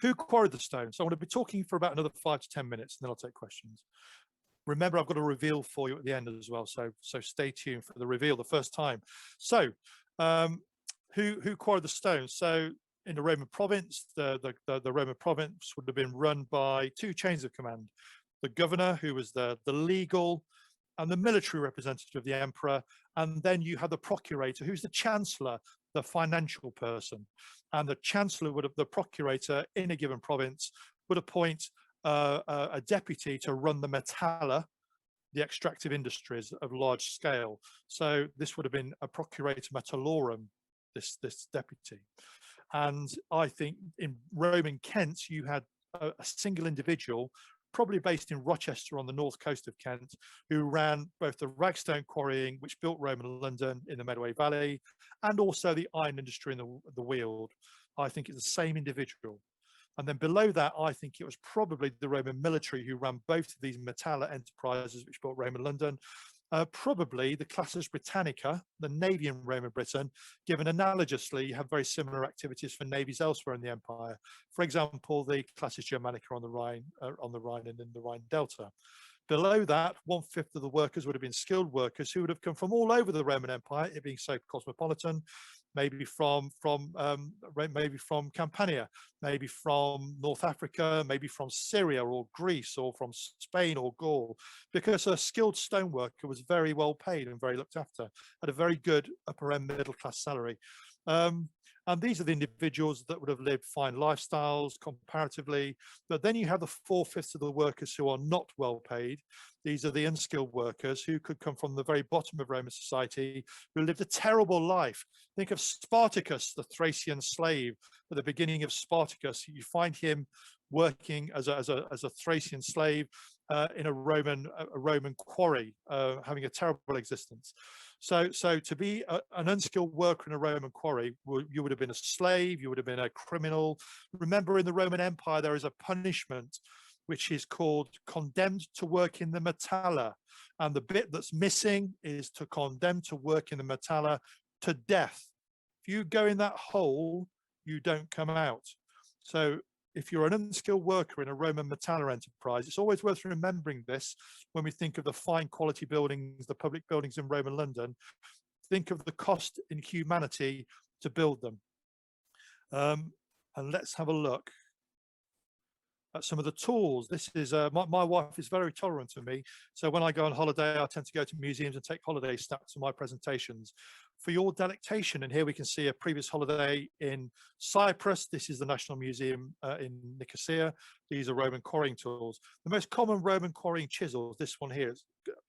Speaker 3: Who quarried the stone? So I'm going to be talking for about another 5 to 10 minutes, and then I'll take questions. Remember, I've got a reveal for you at the end as well, so stay tuned for the reveal the first time. So who quarried the stone? So in the Roman province, the Roman province would have been run by 2 chains of command. The governor, who was the legal and the military representative of the emperor, and then you have the procurator, who's the chancellor, the financial person. And the chancellor the procurator in a given province would appoint a deputy to run the metalla, the extractive industries of large scale. So this would have been a procurator metallorum, this deputy. And I think in Roman Kent, you had a single individual, probably based in Rochester on the north coast of Kent, who ran both the Ragstone quarrying, which built Roman London in the Medway Valley, and also the iron industry in the Weald. I think it's the same individual. And then below that, I think it was probably the Roman military who ran both of these Metalla enterprises, which built Roman London. Probably the Classis Britannica, the navy in Roman Britain, given analogously, you have very similar activities for navies elsewhere in the empire. For example, the Classis Germanica on the Rhine and in the Rhine Delta. Below that, 1/5 of the workers would have been skilled workers who would have come from all over the Roman Empire, it being so cosmopolitan, maybe from Campania, maybe from North Africa, maybe from Syria or Greece or from Spain or Gaul, because a skilled stoneworker was very well paid and very looked after, had a very good upper end middle class salary. And these are the individuals that would have lived fine lifestyles comparatively. But then you have the 4/5 of the workers who are not well paid. These are the unskilled workers who could come from the very bottom of Roman society, who lived a terrible life. Think of Spartacus, the Thracian slave. At the beginning of Spartacus, you find him working as a Thracian slave in a Roman quarry, having a terrible existence. So to be an unskilled worker in a Roman quarry, you would have been a slave, you would have been a criminal. Remember, in the Roman Empire, there is a punishment which is called condemned to work in the metalla. And the bit that's missing is to condemn to work in the metalla to death. If you go in that hole, you don't come out. So if you're an unskilled worker in a Roman metalla enterprise, it's always worth remembering this when we think of the fine quality buildings, the public buildings in Roman London. Think of the cost in humanity to build them. And let's have a look at some of the tools. This is, my wife is very tolerant of me. So when I go on holiday, I tend to go to museums and take holiday stats of my presentations for your delectation. And here we can see a previous holiday in Cyprus. This is the National Museum in Nicosia. These are Roman quarrying tools. The most common Roman quarrying chisel, this one here,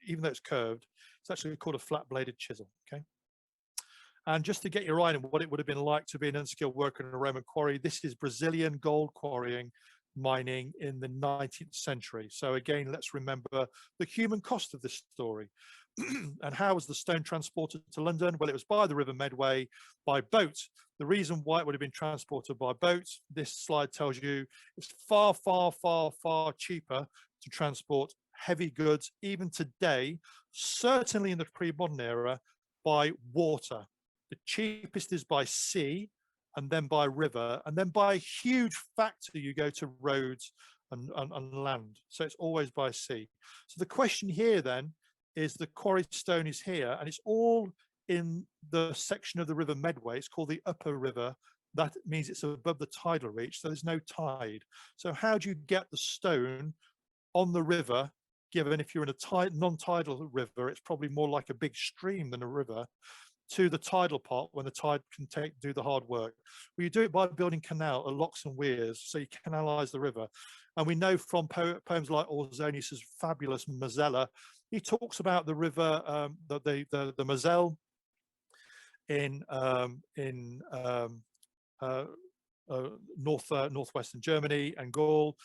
Speaker 3: even though it's curved, it's actually called a flat-bladed chisel, okay? And just to get your eye on what it would have been like to be an unskilled worker in a Roman quarry, this is Brazilian gold quarrying mining in the 19th century. So again, let's remember the human cost of this story. And how was the stone transported to London? Well, it was by the River Medway, by boat. The reason why it would have been transported by boat, this slide tells you it's far, far, far, far cheaper to transport heavy goods, even today, certainly in the pre-modern era, by water. The cheapest is by sea, and then by river, and then by a huge factor, you go to roads and land. So it's always by sea. So the question here then is the quarried stone is here, and it's all in the section of the River Medway. It's called the upper river. That means it's above the tidal reach, so there's no tide. So how do you get the stone on the river, given if you're in a non-tidal river, it's probably more like a big stream than a river, to the tidal part when the tide can do the hard work? Well, you do it by building canal, locks and weirs, so you canalize the river. And we know from poems like Ausonius's fabulous Mosella, he talks about the river, the Moselle in northwestern Germany and Gaul.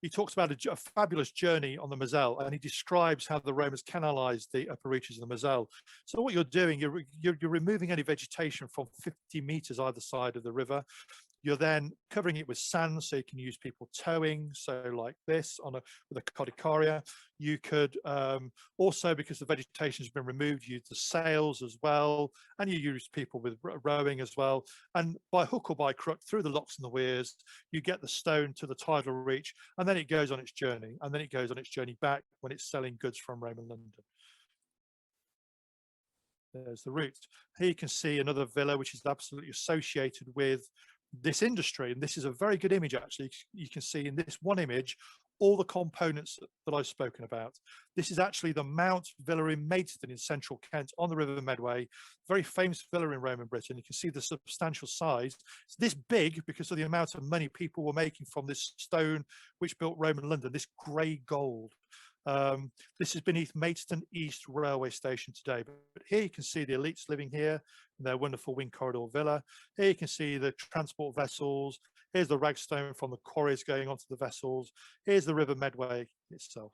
Speaker 3: He talks about a fabulous journey on the Moselle, and he describes how the Romans canalized the upper reaches of the Moselle. So what you're doing, you're removing any vegetation from 50 meters either side of the river. You're then covering it with sand, so you can use people towing, so like this with a codicaria. You could also, because the vegetation has been removed, use the sails as well, and you use people with rowing as well. And by hook or by crook, through the locks and the weirs, you get the stone to the tidal reach, and then it goes on its journey, and then it goes on its journey back when it's selling goods from Roman London. There's the route. Here you can see another villa, which is absolutely associated with this industry, and this is a very good image. Actually, you can see in this one image all the components that I've spoken about. This is actually the Mount Villa in Maidstone in central Kent on the River Medway, very famous villa in Roman Britain. You can see the substantial size. It's this big because of the amount of money people were making from this stone which built Roman London, this grey gold. This is beneath Maidstone East railway station today, but here you can see the elites living here in their wonderful wing corridor villa. Here you can see the transport vessels. Here's the Ragstone from the quarries going onto the vessels. Here's the River Medway itself.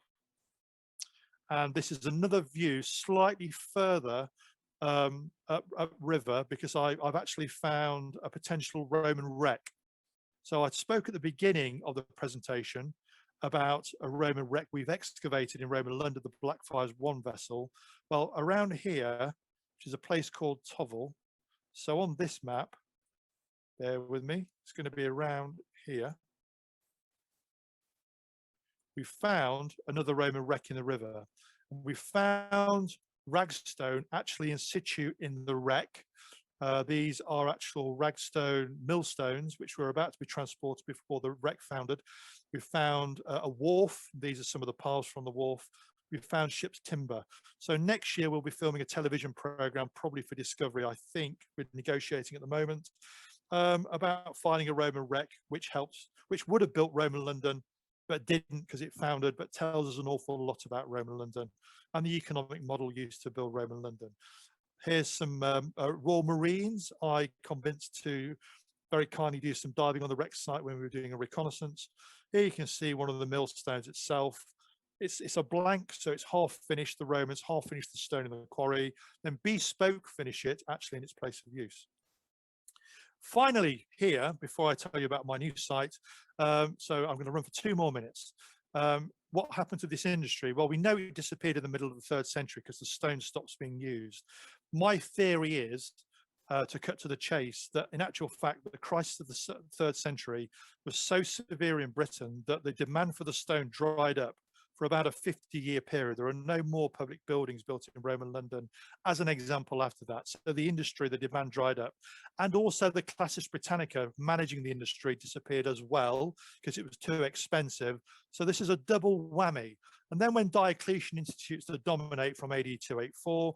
Speaker 3: And this is another view slightly further up river, because I've actually found a potential Roman wreck. So I spoke at the beginning of the presentation about a Roman wreck we've excavated in Roman London, the Blackfriars 1 vessel. Well, around here, which is a place called Tovel. So on this map, bear with me, it's going to be around here. We found another Roman wreck in the river. We found Ragstone actually in situ in the wreck. These are actual Ragstone millstones, which were about to be transported before the wreck foundered. We found a wharf. These are some of the piles from the wharf. We found ship's timber. So next year we'll be filming a television program, probably for Discovery, I think. We're negotiating at the moment, about finding a Roman wreck, which would have built Roman London, but didn't because it foundered, but tells us an awful lot about Roman London and the economic model used to build Roman London. Here's some Royal Marines I convinced to very kindly do some diving on the wreck site when we were doing a reconnaissance. Here you can see one of the millstones itself. It's a blank, so it's half finished. The Romans half finished the stone in the quarry, then bespoke finish it actually in its place of use. Finally, here, before I tell you about my new site, so I'm going to run for 2 more minutes. What happened to this industry? Well, we know it disappeared in the middle of the 3rd century because the stone stops being used. My theory is, to cut to the chase, that in actual fact, the crisis of the 3rd century was so severe in Britain that the demand for the stone dried up for about a 50-year period. There are no more public buildings built in Roman London as an example after that. So the industry, the demand dried up. And also the Classis Britannica managing the industry disappeared as well because it was too expensive. So this is a double whammy. And then when Diocletian institutes to dominate from AD 284,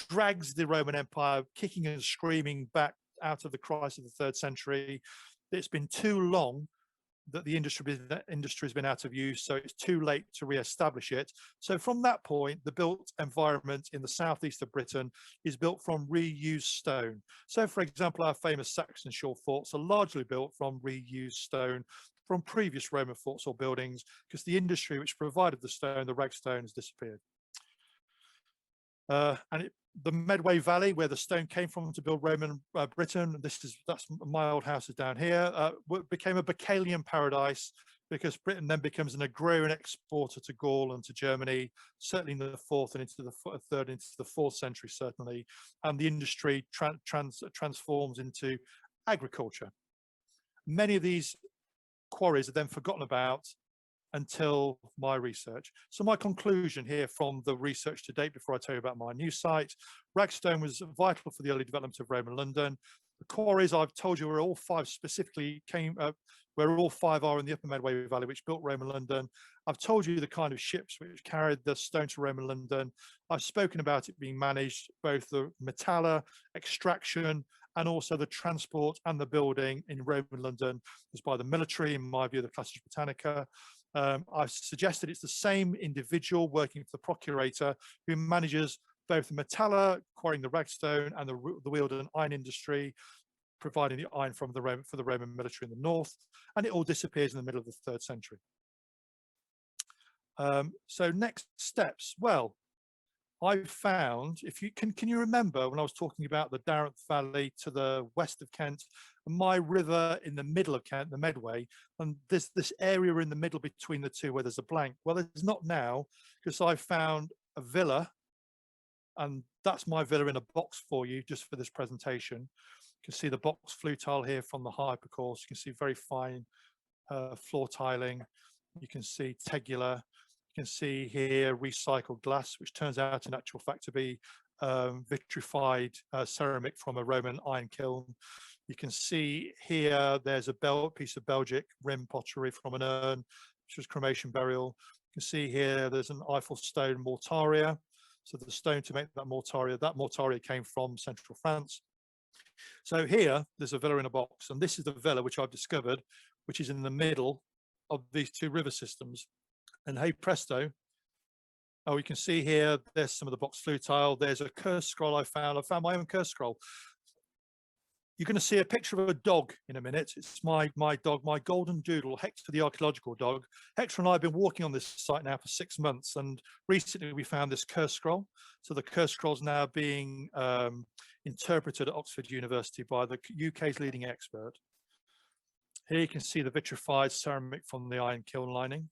Speaker 3: drags the Roman Empire kicking and screaming back out of the crisis of the 3rd century, it's been too long that the industry has been out of use, so it's too late to re-establish it. So from that point, the built environment in the southeast of Britain is built from reused stone. So for example, our famous Saxon shore forts are largely built from reused stone from previous Roman forts or buildings, because the industry which provided the stone, the Ragstone, has disappeared. The Medway Valley, where the stone came from to build Roman Britain, that's my old house is down here, became a Bacalian paradise because Britain then becomes an agrarian exporter to Gaul and to Germany, certainly in the 4th and into the 3rd, into the 4th century, certainly, and the industry transforms into agriculture. Many of these quarries are then forgotten about until my research. So my conclusion here from the research to date, before I tell you about my new site, Ragstone was vital for the early development of Roman London. The quarries I've told you were all 5 specifically where all 5 are in the upper Medway Valley, which built Roman London. I've told you the kind of ships which carried the stone to Roman London. I've spoken about it being managed, both the metalla, extraction, and also the transport and the building in Roman London was by the military, in my view, the Classis Britannica. I've suggested it's the same individual working for the procurator who manages both the metalla, quarrying the Ragstone, and the Wealden iron industry, providing the iron for the Roman military in the north, and it all disappears in the middle of the 3rd century. So next steps. Well, I found, can you remember when I was talking about the Darent Valley to the west of Kent, and my river in the middle of Kent, the Medway, and this area in the middle between the two where there's a blank? Well, there's not now, because I found a villa, and that's my villa in a box for you just for this presentation. You can see the box flue tile here from the hypercourse. You can see very fine floor tiling. You can see tegular. You can see here recycled glass, which turns out in actual fact to be vitrified ceramic from a Roman iron kiln. You can see here there's a piece of Belgic rim pottery from an urn, which was cremation burial. You can see here there's an Eiffel stone Mortaria. So the stone to make that Mortaria came from central France. So here there's a villa in a box, and this is the villa which I've discovered, which is in the middle of these two river systems. And hey presto, oh, you can see here, there's some of the box flue tile. There's a curse scroll I found my own curse scroll. You're going to see a picture of a dog in a minute. It's my dog, my golden doodle, Hector the archaeological dog. Hector and I have been walking on this site now for 6 months, and recently we found this curse scroll. So the curse scroll is now being interpreted at Oxford University by the UK's leading expert. Here you can see the vitrified ceramic from the iron kiln lining.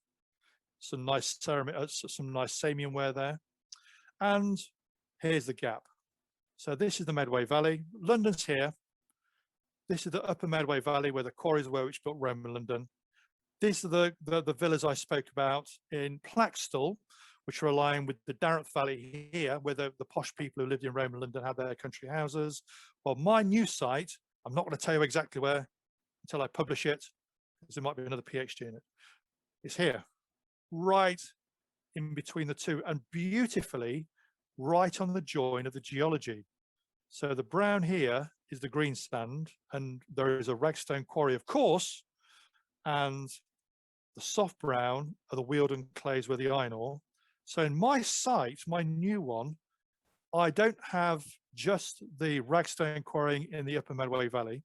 Speaker 3: Some nice ceramic, some nice Samian ware there. And here's the gap. So this is the Medway Valley. London's here. This is the upper Medway Valley where the quarries were which built Roman London. These are the villas I spoke about in Plaxtall, which are aligned with the Dartmouth Valley here, where the posh people who lived in Roman London had their country houses. Well, my new site, I'm not going to tell you exactly where until I publish it, because there might be another PhD in it. It's here, right in between the two, and beautifully right on the join of the geology. So the brown here is the green sand, and there is a Ragstone quarry, of course, and the soft brown are the Wealden clays where the iron ore. So in my site, my new one, I don't have just the Ragstone quarrying in the upper Medway Valley.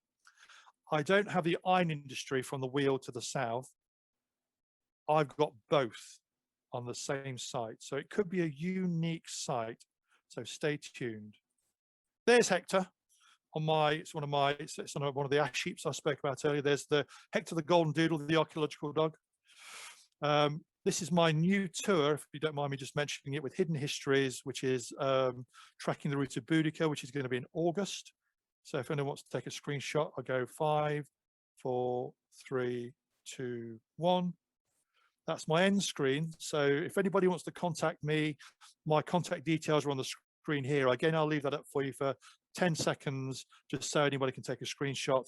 Speaker 3: I don't have the iron industry from the Weald to the south. I've got both on the same site. So it could be a unique site. So stay tuned. There's Hector on it's one of the ash heaps I spoke about earlier. There's the Hector the golden doodle, the archaeological dog. This is my new tour, if you don't mind me just mentioning it, with Hidden Histories, which is tracking the route of Boudica, which is going to be in August. So if anyone wants to take a screenshot, I'll go 5, 4, 3, 2, 1. That's my end screen. So if anybody wants to contact me, my contact details are on the screen here. Again, I'll leave that up for you for 10 seconds, just so anybody can take a screenshot.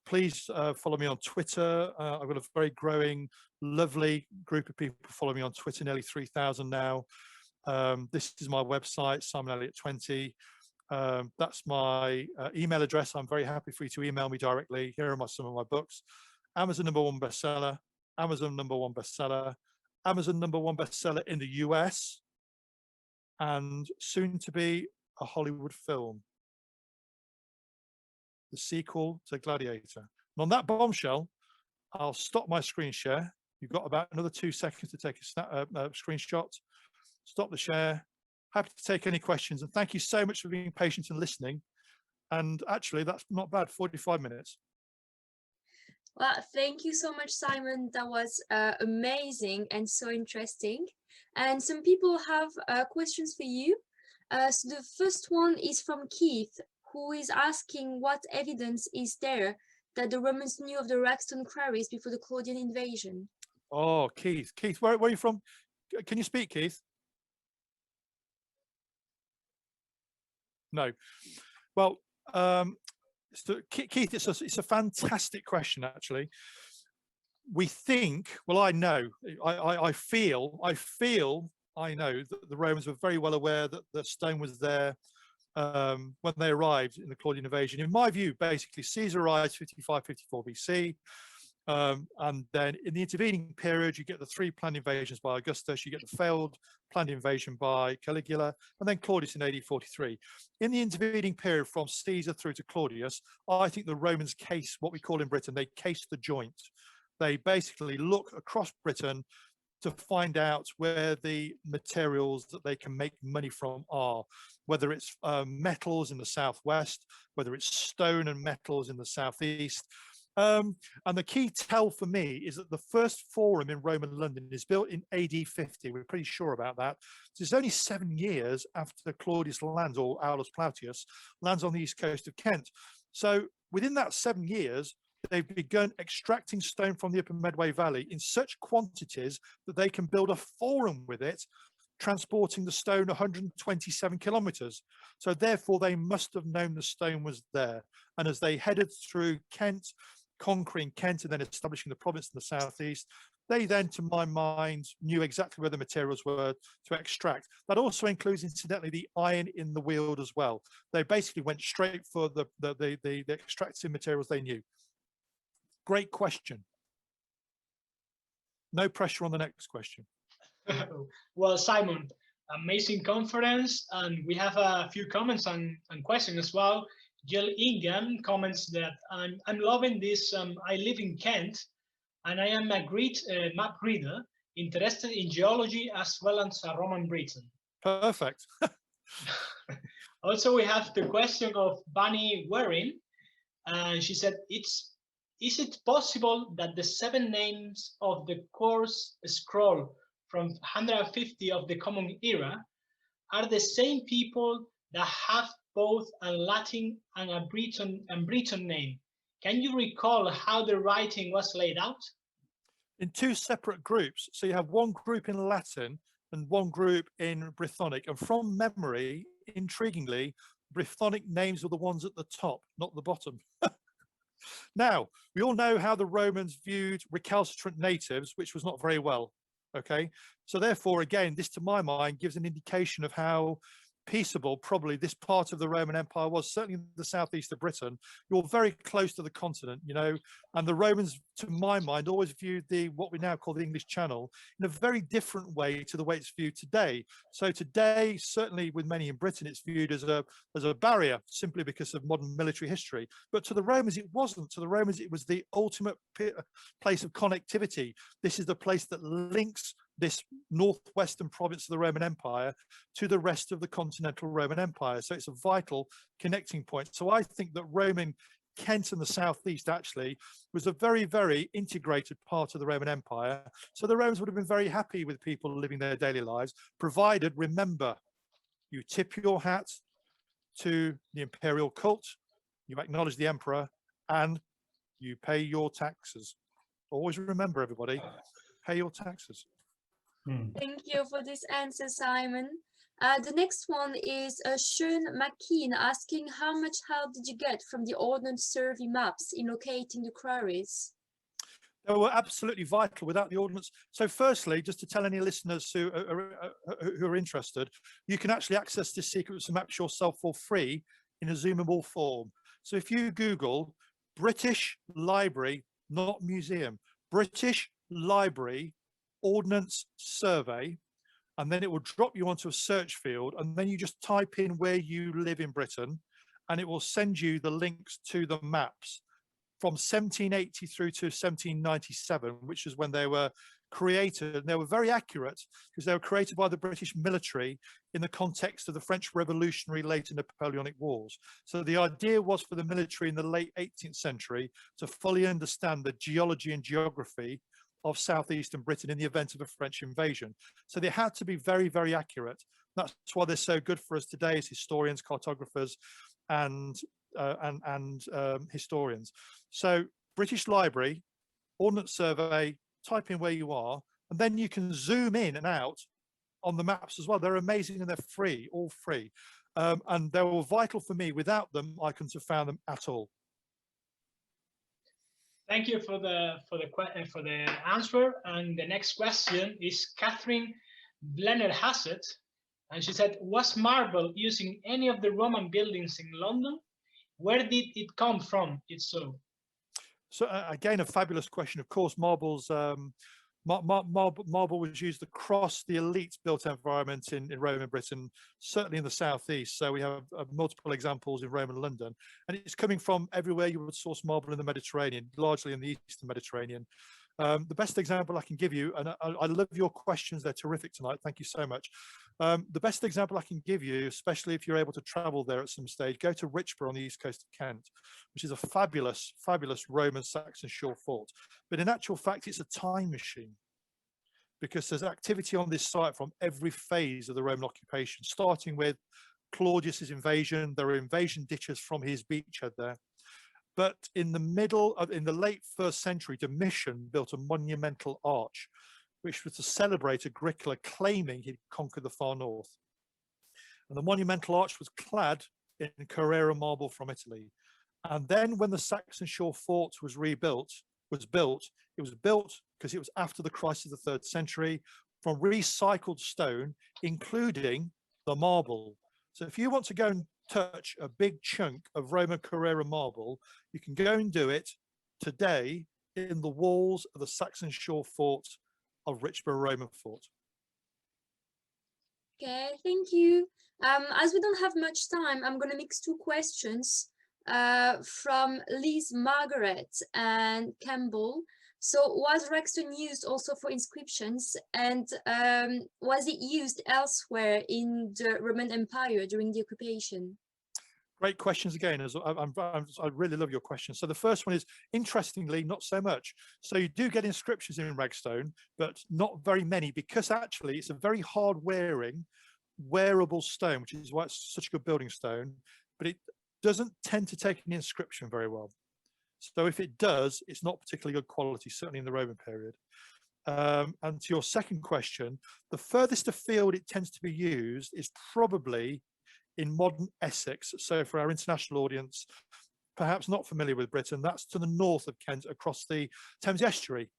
Speaker 3: Please follow me on Twitter. I've got a very growing, lovely group of people following me on Twitter, nearly 3,000 now. This is my website, Simon Elliot 20. That's my email address. I'm very happy for you to email me directly. Here are some of my books. Amazon #1 bestseller, Amazon #1 bestseller, Amazon #1 bestseller in the US, and soon to be a Hollywood film, the sequel to Gladiator. And on that bombshell, I'll stop my screen share. You've got about another 2 seconds to take a screenshot. Stop the share. Happy to take any questions, and thank you so much for being patient and listening. And actually, that's not bad, 45 minutes.
Speaker 4: Well, thank you so much, Simon. That was amazing and so interesting. And some people have questions for you. So the first one is from Keith, who is asking what evidence is there that the Romans knew of the Ragstone quarries before the Claudian invasion?
Speaker 3: Oh, Keith, where are you from? Can you speak, Keith? No. Well, so Keith, it's a fantastic question, actually. We think, well, I know, I feel I know that the Romans were very well aware that the stone was there when they arrived in the Claudian invasion. In my view, basically, Caesar arrives 55-54 BC. And then in the intervening period, you get the 3 planned invasions by Augustus, you get the failed planned invasion by Caligula, and then Claudius in AD 43. In the intervening period from Caesar through to Claudius, I think the Romans case what we call in Britain, they case the joint. They basically look across Britain to find out where the materials that they can make money from are, whether it's metals in the southwest, whether it's stone and metals in the southeast. And the key tell for me is that the first forum in Roman London is built in AD 50. We're pretty sure about that. So it's only 7 years after Claudius lands, or Aulus Plautius lands on the east coast of Kent. So within that 7 years, they've begun extracting stone from the upper Medway Valley in such quantities that they can build a forum with it, transporting the stone 127 kilometers. So therefore, they must have known the stone was there. And as they headed through Kent, conquering Kent and then establishing the province in the southeast, They then, to my mind, knew exactly where the materials were to extract. That also includes, incidentally, the iron in the weald as well. They basically went straight for the extracted materials they knew. Great question. No pressure on the next question.
Speaker 5: Well, Simon, amazing conference, and we have a few comments and questions as well. Jill Ingham comments that I'm loving this. I live in Kent, and I am a great map reader, interested in geology as well as Roman Britain.
Speaker 3: Perfect.
Speaker 5: Also, we have the question of Bunny Waring, and she said, is it possible that the 7 names of the course scroll from 150 of the Common Era are the same people that have both a Latin and a Breton name? Can you recall how the writing was laid out?
Speaker 3: In 2 separate groups. So you have one group in Latin and one group in Brythonic. And from memory, intriguingly, Brythonic names were the ones at the top, not the bottom. Now, we all know how the Romans viewed recalcitrant natives, which was not very well. Okay, so therefore, again, this to my mind gives an indication of how peaceable probably this part of the Roman Empire was, certainly in the southeast of Britain. You're very close to the continent, you know, and the Romans, to my mind, always viewed what we now call the English Channel in a very different way to the way it's viewed today. So today, certainly with many in Britain, it's viewed as a barrier simply because of modern military history. But to the Romans, it wasn't. To the Romans, it was the ultimate place of connectivity. This is the place that links this northwestern province of the Roman Empire to the rest of the continental Roman Empire. So it's a vital connecting point. So I think that Roman Kent and the southeast actually was a very, very integrated part of the Roman Empire. So the Romans would have been very happy with people living their daily lives, provided, remember, you tip your hat to the imperial cult, you acknowledge the emperor, and you pay your taxes. Always remember, everybody, pay your taxes.
Speaker 4: Thank you for this answer, Simon. The next one is Sean McKean asking, how much help did you get from the Ordnance Survey maps in locating the quarries?
Speaker 3: They were absolutely vital without the ordnance. So firstly, just to tell any listeners who are interested, you can actually access this sequence of maps yourself for free in a zoomable form. So if you Google British Library, not museum, British Library Ordnance Survey, and then it will drop you onto a search field, and then you just type in where you live in Britain, and it will send you the links to the maps from 1780 through to 1797, which is when they were created. And they were very accurate because they were created by the British military in the context of the French Revolutionary later Napoleonic Wars. So the idea was for the military in the late 18th century to fully understand the geology and geography of southeastern Britain in the event of a French invasion. So they had to be very, very accurate. That's why they're so good for us today as historians, cartographers, and historians. So British Library, Ordnance Survey, type in where you are, and then you can zoom in and out on the maps as well. They're amazing and they're free, all free. And they were vital for me. Without them, I couldn't have found them at all.
Speaker 5: Thank you for the answer. And the next question is Catherine Blenner-Hassett, and she said, was marble using any of the Roman buildings in London? Where did it come from, if so?
Speaker 3: So again, a fabulous question. Of course, marble was used across the elite built environment in Roman Britain, certainly in the southeast. So we have multiple examples in Roman London, and it's coming from everywhere you would source marble in the Mediterranean, largely in the eastern Mediterranean. The best example I can give you, and I love your questions, they're terrific tonight, thank you so much. The best example I can give you, especially if you're able to travel there at some stage, go to Richborough on the east coast of Kent, which is a fabulous, fabulous Roman Saxon shore fort. But in actual fact, it's a time machine, because there's activity on this site from every phase of the Roman occupation, starting with Claudius's invasion. There are invasion ditches from his beachhead there. But in the late 1st century, Domitian built a monumental arch, which was to celebrate Agricola claiming he'd conquered the far north. And the monumental arch was clad in Carrara marble from Italy. And then when the Saxon shore fort was rebuilt, was built, it was built because it was after the crisis of the 3rd century from recycled stone, including the marble. So if you want to go and touch a big chunk of Roman Carrara marble, you can go and do it today in the walls of the Saxon shore fort of Richborough Roman Fort.
Speaker 4: Okay, thank you. As we don't have much time, I'm going to mix 2 questions from Liz Margaret and Campbell. So was Ragstone used also for inscriptions, and was it used elsewhere in the Roman Empire during the occupation?
Speaker 3: Great questions again. I really love your questions. So the first one is, interestingly, not so much. So you do get inscriptions in Ragstone, but not very many, because actually it's a very hard wearable stone, which is why it's such a good building stone, but it doesn't tend to take an inscription very well. So if it does, it's not particularly good quality, certainly in the Roman period. And to your second question, the furthest afield it tends to be used is probably in modern Essex. So for our international audience, perhaps not familiar with Britain, that's to the north of Kent across the Thames estuary,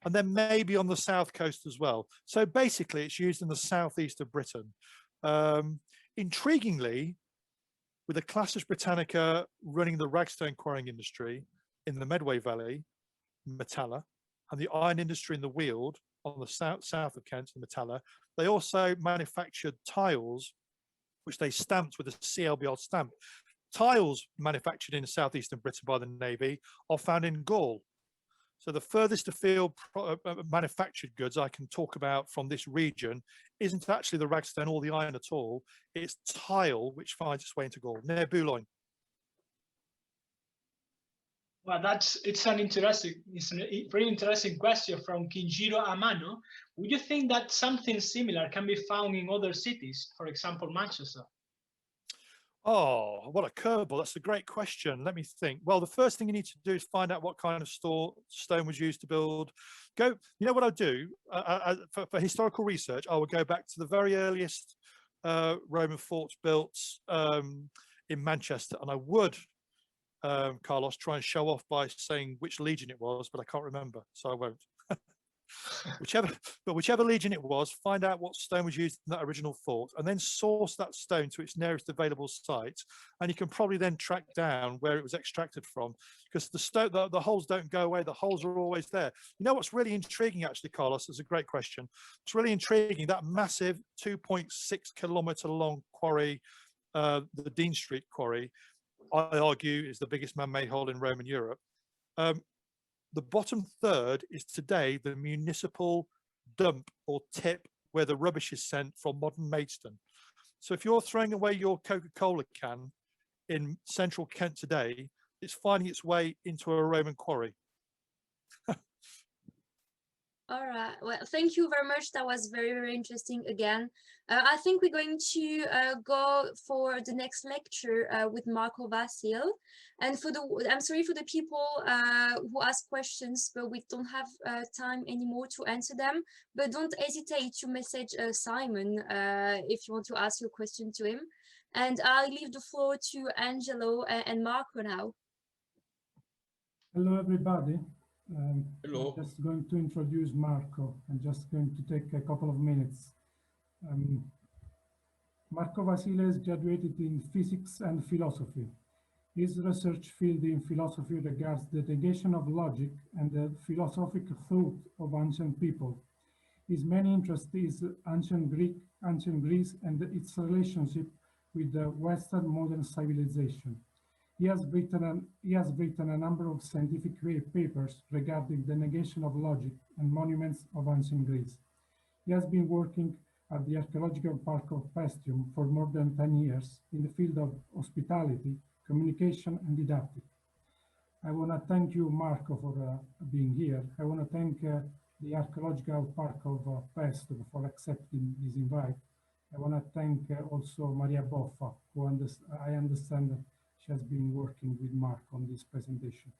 Speaker 3: and then maybe on the south coast as well. So basically it's used in the southeast of Britain. Intriguingly, with the Classis Britannica running the Ragstone quarrying industry in the Medway Valley, Metalla, and the iron industry in the Weald on the south of Kent, Metalla, they also manufactured tiles, which they stamped with a CLBR stamp. Tiles manufactured in southeastern Britain by the Navy are found in Gaul. So the furthest afield manufactured goods I can talk about from this region isn't actually the Ragstone or the iron at all. It's tile which finds its way into Gaul, near Boulogne.
Speaker 5: Well, it's a very interesting question from Kinjiro Amano. Would you think that something similar can be found in other cities, for example, Manchester?
Speaker 3: Oh, what a curveball. That's a great question. Let me think. Well, the first thing you need to do is find out what kind of stone was used to build. You know what I'll do? For historical research, I will go back to the very earliest Roman forts built in Manchester, and I would, Carlos, try and show off by saying which legion it was, but I can't remember, so I won't. Whichever legion it was, find out what stone was used in that original fort, and then source that stone to its nearest available site, and you can probably then track down where it was extracted from, because the holes don't go away. The holes are always there. You know what's really intriguing, actually, Carlos? It's a great question. It's really intriguing, that massive 2.6 kilometer long quarry, the Dean Street quarry, I argue is the biggest man-made hole in Roman Europe. The bottom third is today the municipal dump or tip where the rubbish is sent from modern Maidstone. So if you're throwing away your Coca-Cola can in central Kent today, it's finding its way into a Roman quarry.
Speaker 4: All right. Well, thank you very much. That was very, very interesting again. I think we're going to go for the next lecture with Marco VASILE. And I'm sorry for the people who ask questions, but we don't have time anymore to answer them. But don't hesitate to message Simon if you want to ask your question to him. And I'll leave the floor to Angelo and Marco now.
Speaker 6: Hello, everybody.
Speaker 1: Hello.
Speaker 6: I'm just going to introduce Marco. I'm just going to take a couple of minutes. Marco VASILE is graduated in physics and philosophy. His research field in philosophy regards the negation of logic and the philosophic thought of ancient people. His main interest is ancient Greece and its relationship with the Western modern civilization. He has written a number of scientific papers regarding the negation of logic and monuments of ancient Greece. He has been working at the Archaeological Park of Paestum for more than 10 years in the field of hospitality, communication, and didactic. I want to thank you, Marco, for being here. I want to thank the Archaeological Park of Paestum for accepting this invite. I want to thank also Maria Boffa, who I understand that she has been working with Mark on this presentation.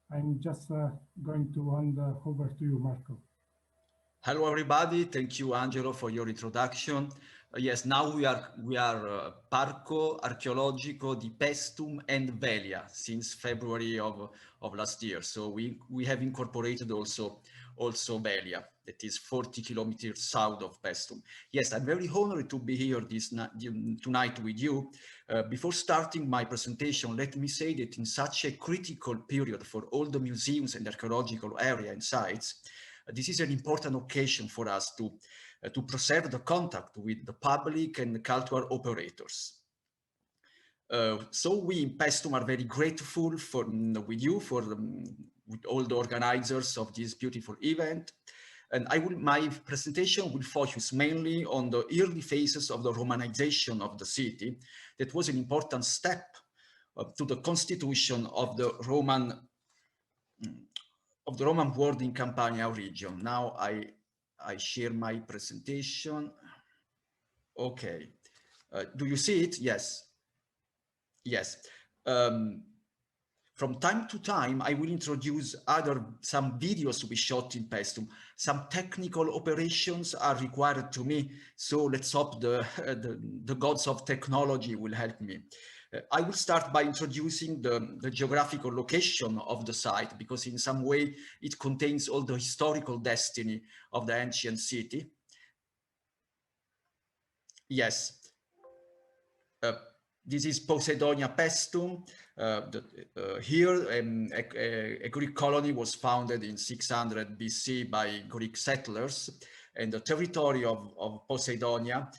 Speaker 6: I'm just going to hand over to you, Marco.
Speaker 7: Hello, everybody. Thank you, Angelo, for your introduction. Yes, now we are Parco Archeologico di Paestum and Velia since February of last year. So we have incorporated also Velia, that is 40 kilometers south of Paestum. Yes, I'm very honored to be here tonight with you. Before starting my presentation, let me say that in such a critical period for all the museums and archaeological area and sites, this is an important occasion for us to preserve the contact with the public and the cultural operators. So we in Paestum are very grateful with you, with all the organizers of this beautiful event. And my presentation will focus mainly on the early phases of the Romanization of the city. That was an important step to the constitution of the Roman world in Campania region. Now I share my presentation. Okay. Do you see it? Yes. Yes. From time to time, I will introduce some videos we shot in Paestum. Some technical operations are required to me, so let's hope the gods of technology will help me. I will start by introducing the geographical location of the site, because in some way it contains all the historical destiny of the ancient city. Yes. This is Poseidonia Paestum. Here, a Greek colony was founded in 600 BC by Greek settlers, and the territory of Poseidonia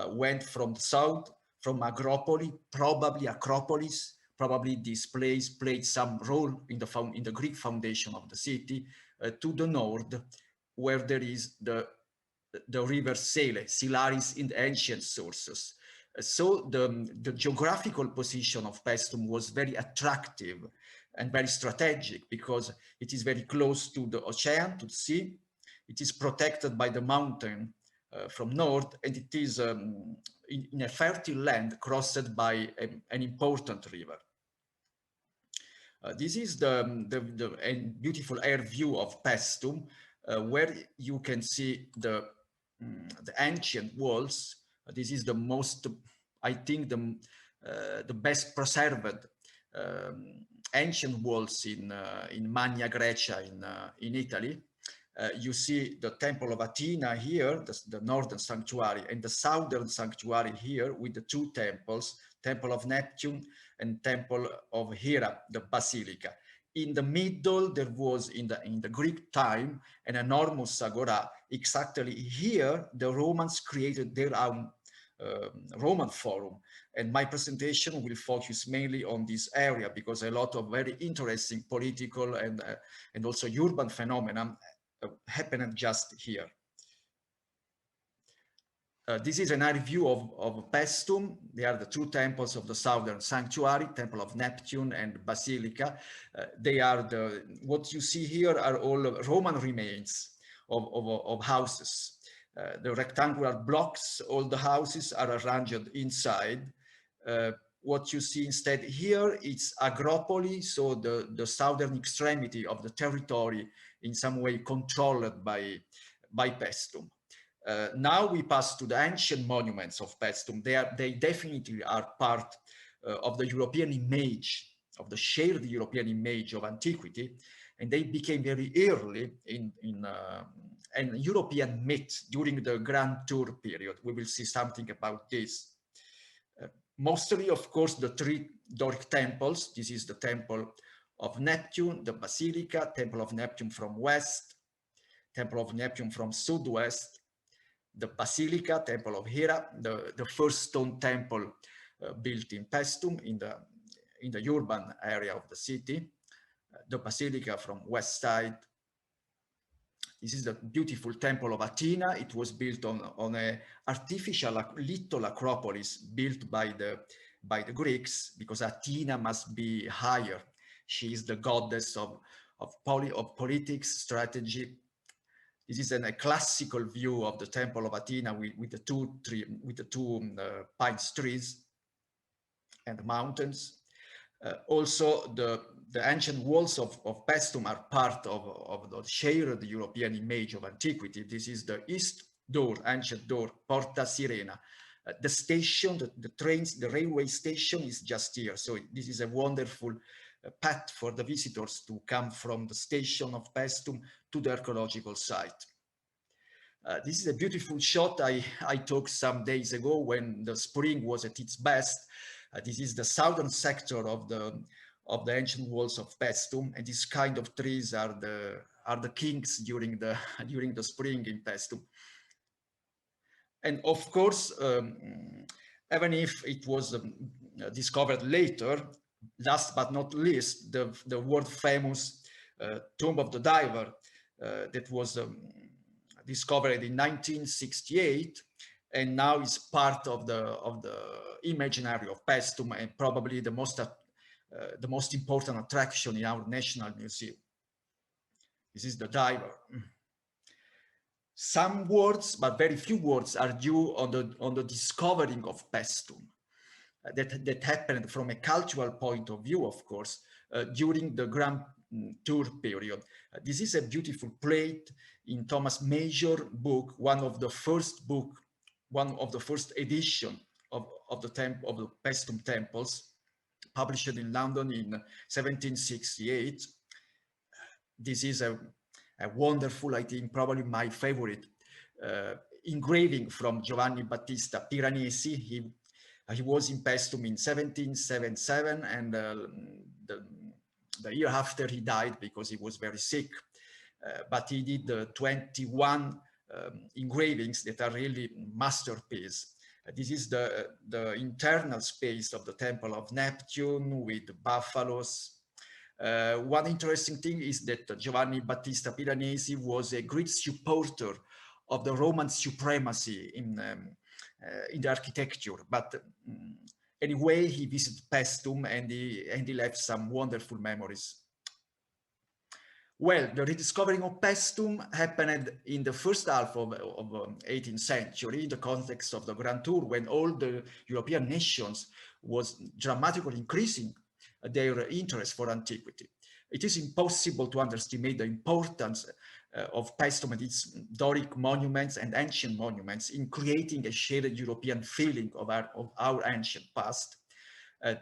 Speaker 7: went from the south, from Agropoli, probably Acropolis, probably this place played some role in the Greek foundation of the city, to the north, where there is the river Sele, Silaris in the ancient sources. So the geographical position of Paestum was very attractive and very strategic, because it is very close to the ocean, to the sea. It is protected by the mountain from north, and it is in a fertile land crossed by an important river. This is the beautiful air view of Paestum, where you can see the ancient walls. This is the most, I think, the best preserved ancient walls in Magna Graecia in Italy. You see the Temple of Athena here, the northern sanctuary, and the southern sanctuary here with the two temples, Temple of Neptune and Temple of Hera, the Basilica. In the middle, there was, in the Greek time, an enormous agora. Exactly here, the Romans created their own Roman Forum. And my presentation will focus mainly on this area, because a lot of very interesting political and also urban phenomena happened just here. This is an area view of Paestum. They are the two temples of the southern sanctuary, Temple of Neptune and Basilica. They are what you see here are all Roman remains of houses. The rectangular blocks, all the houses are arranged inside. What you see instead here, it's Agropoli, so the southern extremity of the territory, in some way controlled by Paestum. Now we pass to the ancient monuments of Paestum. They definitely are part of the European image, of the shared European image of antiquity, and they became very early in an European myth during the Grand Tour period. We will see something about this. Mostly, of course, the three Doric temples. This is the Temple of Neptune, the Basilica, Temple of Neptune from west, Temple of Neptune from southwest, the Basilica, Temple of Hera, the first stone temple built in Paestum, in the urban area of the city, the Basilica from west side. This is the beautiful Temple of Athena. It was built on an artificial little acropolis built by the Greeks, because Athena must be higher. She is the goddess of politics, strategy. This is a classical view of the Temple of Athena with the two pine trees and mountains. Also, the ancient walls of Paestum are part of the shared European image of antiquity. This is the east door, ancient door, Porta Sirena. The station, the trains, the railway station is just here. So this is a wonderful path for the visitors to come from the station of Paestum to the archaeological site. This is a beautiful shot I took some days ago when the spring was at its best. This is the southern sector of the ancient walls of Paestum, and these kind of trees are the kings during the spring in Paestum. And of course, even if it was discovered later, last but not least, the world famous Tomb of the Diver that was discovered in 1968, and now is part of the imaginary of Paestum, and probably the most important attraction in our National Museum. This is the diver. Some words, but very few words, are due on the discovering of Paestum. That happened from a cultural point of view, of course, during the Grand Tour period. This is a beautiful plate in Thomas Major's book, one of the first edition of the Paestum temples, published in London in 1768. This is a wonderful, I think, probably my favorite engraving from Giovanni Battista Piranesi. He was in Paestum in 1777, and the year after he died because he was very sick. But he did 21 engravings that are really masterpiece. This is the internal space of the Temple of Neptune with buffaloes. One interesting thing is that Giovanni Battista Piranesi was a great supporter of the Roman supremacy in the architecture. But anyway, he visited Paestum and he left some wonderful memories. Well, the rediscovering of Paestum happened in the first half of 18th century in the context of the Grand Tour, when all the European nations was dramatically increasing their interest for antiquity. It is impossible to underestimate the importance of Paestum and its Doric monuments and ancient monuments in creating a shared European feeling of our ancient past.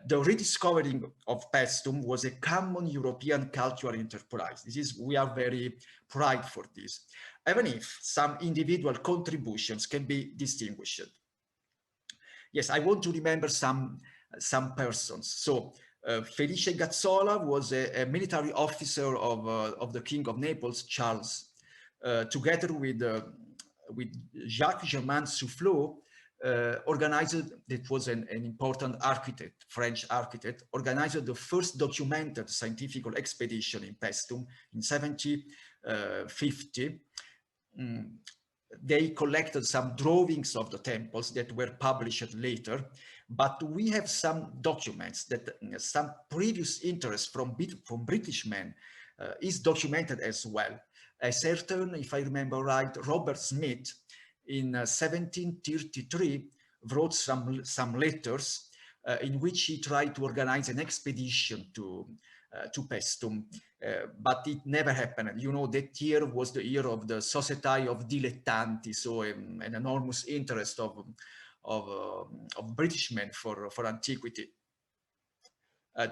Speaker 7: The rediscovering of Paestum was a common European cultural enterprise. We are very proud for this, even if some individual contributions can be distinguished. Yes, I want to remember some persons. So Felice Gazzola was a military officer of the King of Naples, Charles, together with Jacques-Germain Soufflot, organized, that was an important architect, French architect, organized the first documented scientific expedition in Paestum in 1750. They collected some drawings of the temples that were published later, but we have some documents that some previous interest from British men is documented as well. A certain, if I remember right, Robert Smith in 1733 wrote some letters in which he tried to organize an expedition to Paestum, but it never happened. You know, that year was the year of the Società of Dilettanti, so an enormous interest of British men for antiquity.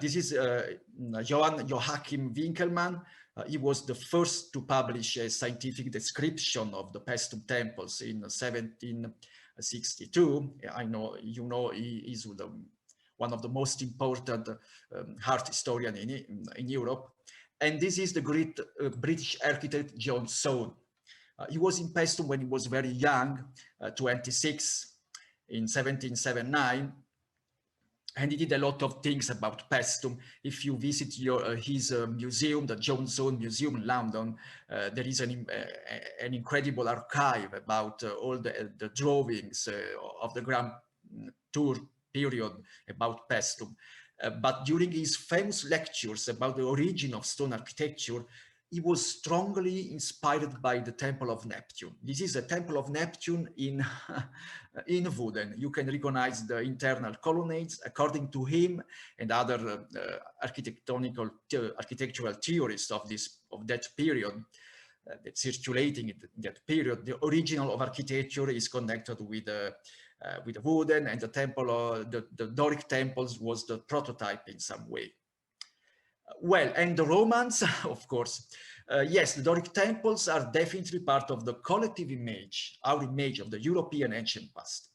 Speaker 7: This is Joachim Winckelmann. He was the first to publish a scientific description of the Paestum temples in 1762. I know, you know, he is one of the most important art historian in Europe. And this is the great British architect John Soane. He was in Paestum when he was very young, 26, in 1779. And he did a lot of things about Paestum. If you visit his museum, the John Soane Museum in London, there is an incredible archive about all the drawings of the Grand Tour period about Paestum. But during his famous lectures about the origin of stone architecture, he was strongly inspired by the Temple of Neptune. This is a Temple of Neptune in, in wooden. You can recognize the internal colonnades. According to him and other architectural theorists of that period, that circulating in that period, the original of architecture is connected with the wooden, and the temple, the Doric temples was the prototype in some way. Well, and the Romans, of course, yes, the Doric temples are definitely part of the collective image, our image of the European ancient past.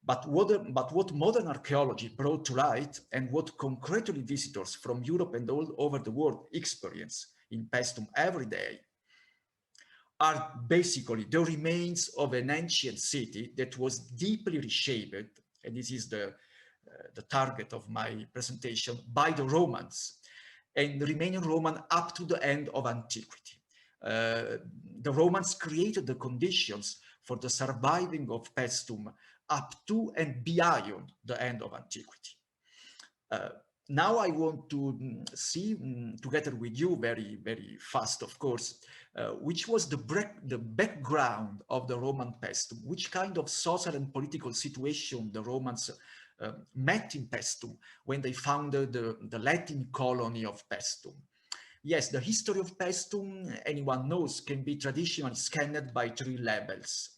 Speaker 7: But what modern archaeology brought to light, and what concretely visitors from Europe and all over the world experience in Paestum every day, are basically the remains of an ancient city that was deeply reshaped, and this is the target of my presentation, by the Romans, and remaining Roman up to the end of antiquity. The Romans created the conditions for the surviving of Paestum up to and beyond the end of antiquity. Now I want to see together with you very, very fast, of course, which was the background of the Roman Paestum, which kind of social and political situation the Romans met in Paestum when they founded the Latin colony of Paestum. Yes, the history of Paestum, anyone knows, can be traditionally scanned by three levels.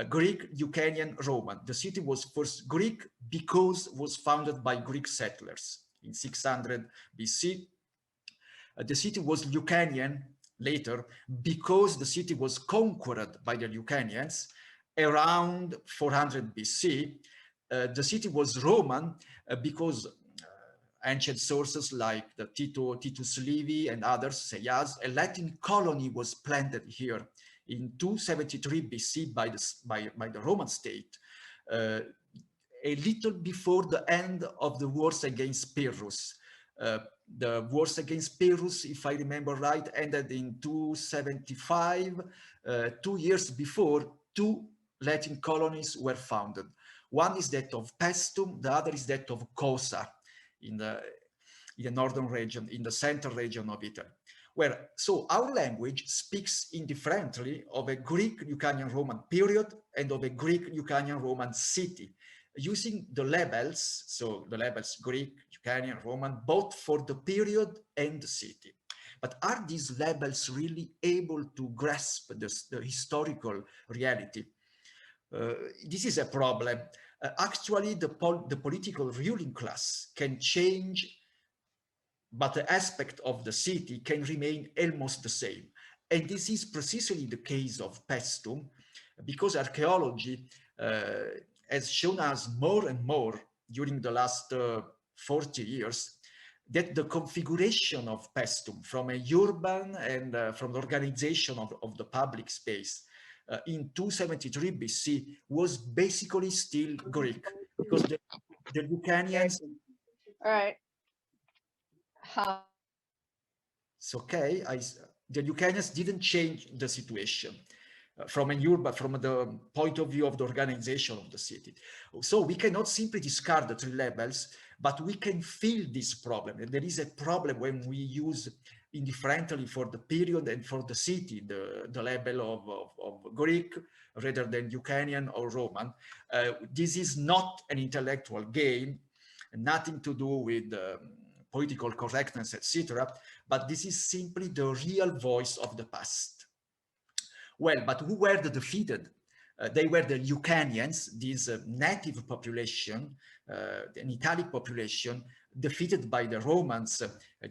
Speaker 7: Greek, Lucanian, Roman. The city was first Greek because it was founded by Greek settlers in 600 BC. The city was Lucanian later because the city was conquered by the Lucanians around 400 BC. The city was Roman because ancient sources like the Titus Livy and others say yes, a Latin colony was planted here in 273 BC by the Roman state, a little before the end of the wars against Pyrrhus. The wars against Pyrrhus, if I remember right, ended in 275. 2 years before, two Latin colonies were founded. One is that of Paestum, the other is that of Cosa in the northern region, in the central region of Italy. So our language speaks indifferently of a Greek Lucanian Roman period and of a Greek Lucanian Roman city, using the labels, so the labels Greek, Lucanian, Roman, both for the period and the city. But are these labels really able to grasp the historical reality? This is a problem. Actually, the political ruling class can change, but the aspect of the city can remain almost the same. And this is precisely the case of Paestum, because archaeology has shown us more and more during the last 40 years that the configuration of Paestum from a urban and from the organization of the public space in 273 BC was basically still Greek, because the Lucanians...
Speaker 8: All right.
Speaker 7: It's okay. The Lucanians didn't change the situation from the point of view of the organization of the city. So we cannot simply discard the three levels, but we can feel this problem. And there is a problem when we use indifferently for the period and for the city, the level of Greek rather than Lucanian or Roman. This is not an intellectual game, nothing to do with political correctness, etc. But this is simply the real voice of the past. Well, but who were the defeated? They were the Lucanians, this native population, an Italic population, defeated by the Romans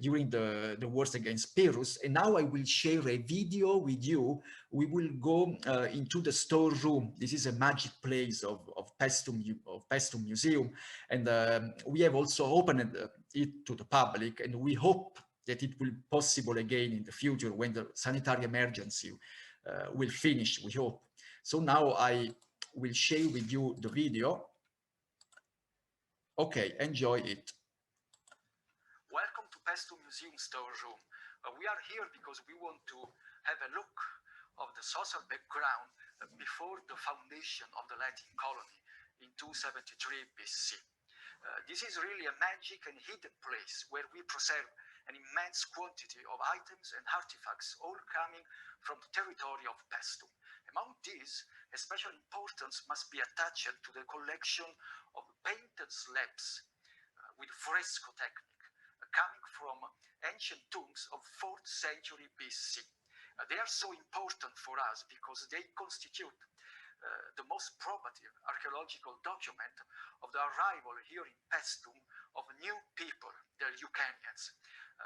Speaker 7: during the wars against Pyrrhus. And now I will share a video with you. We will go into the storeroom. This is a magic place of Paestum Museum. And we have also opened it to the public, and we hope that it will be possible again in the future when the sanitary emergency will finish, we hope. So now I will share with you the video. Okay, enjoy it. Welcome to Paestum Museum Storeroom. We are here because we want to have a look of the social background before the foundation of the Latin colony in 273 BC. This is really a magic and hidden place where we preserve an immense quantity of items and artifacts, all coming from the territory of Paestum. Among these, especial importance must be attached to the collection of painted slabs with fresco technique, coming from ancient tombs of 4th century BC. They are so important for us because they constitute the most probative archaeological document of the arrival here in Paestum of new people, the Lucanians,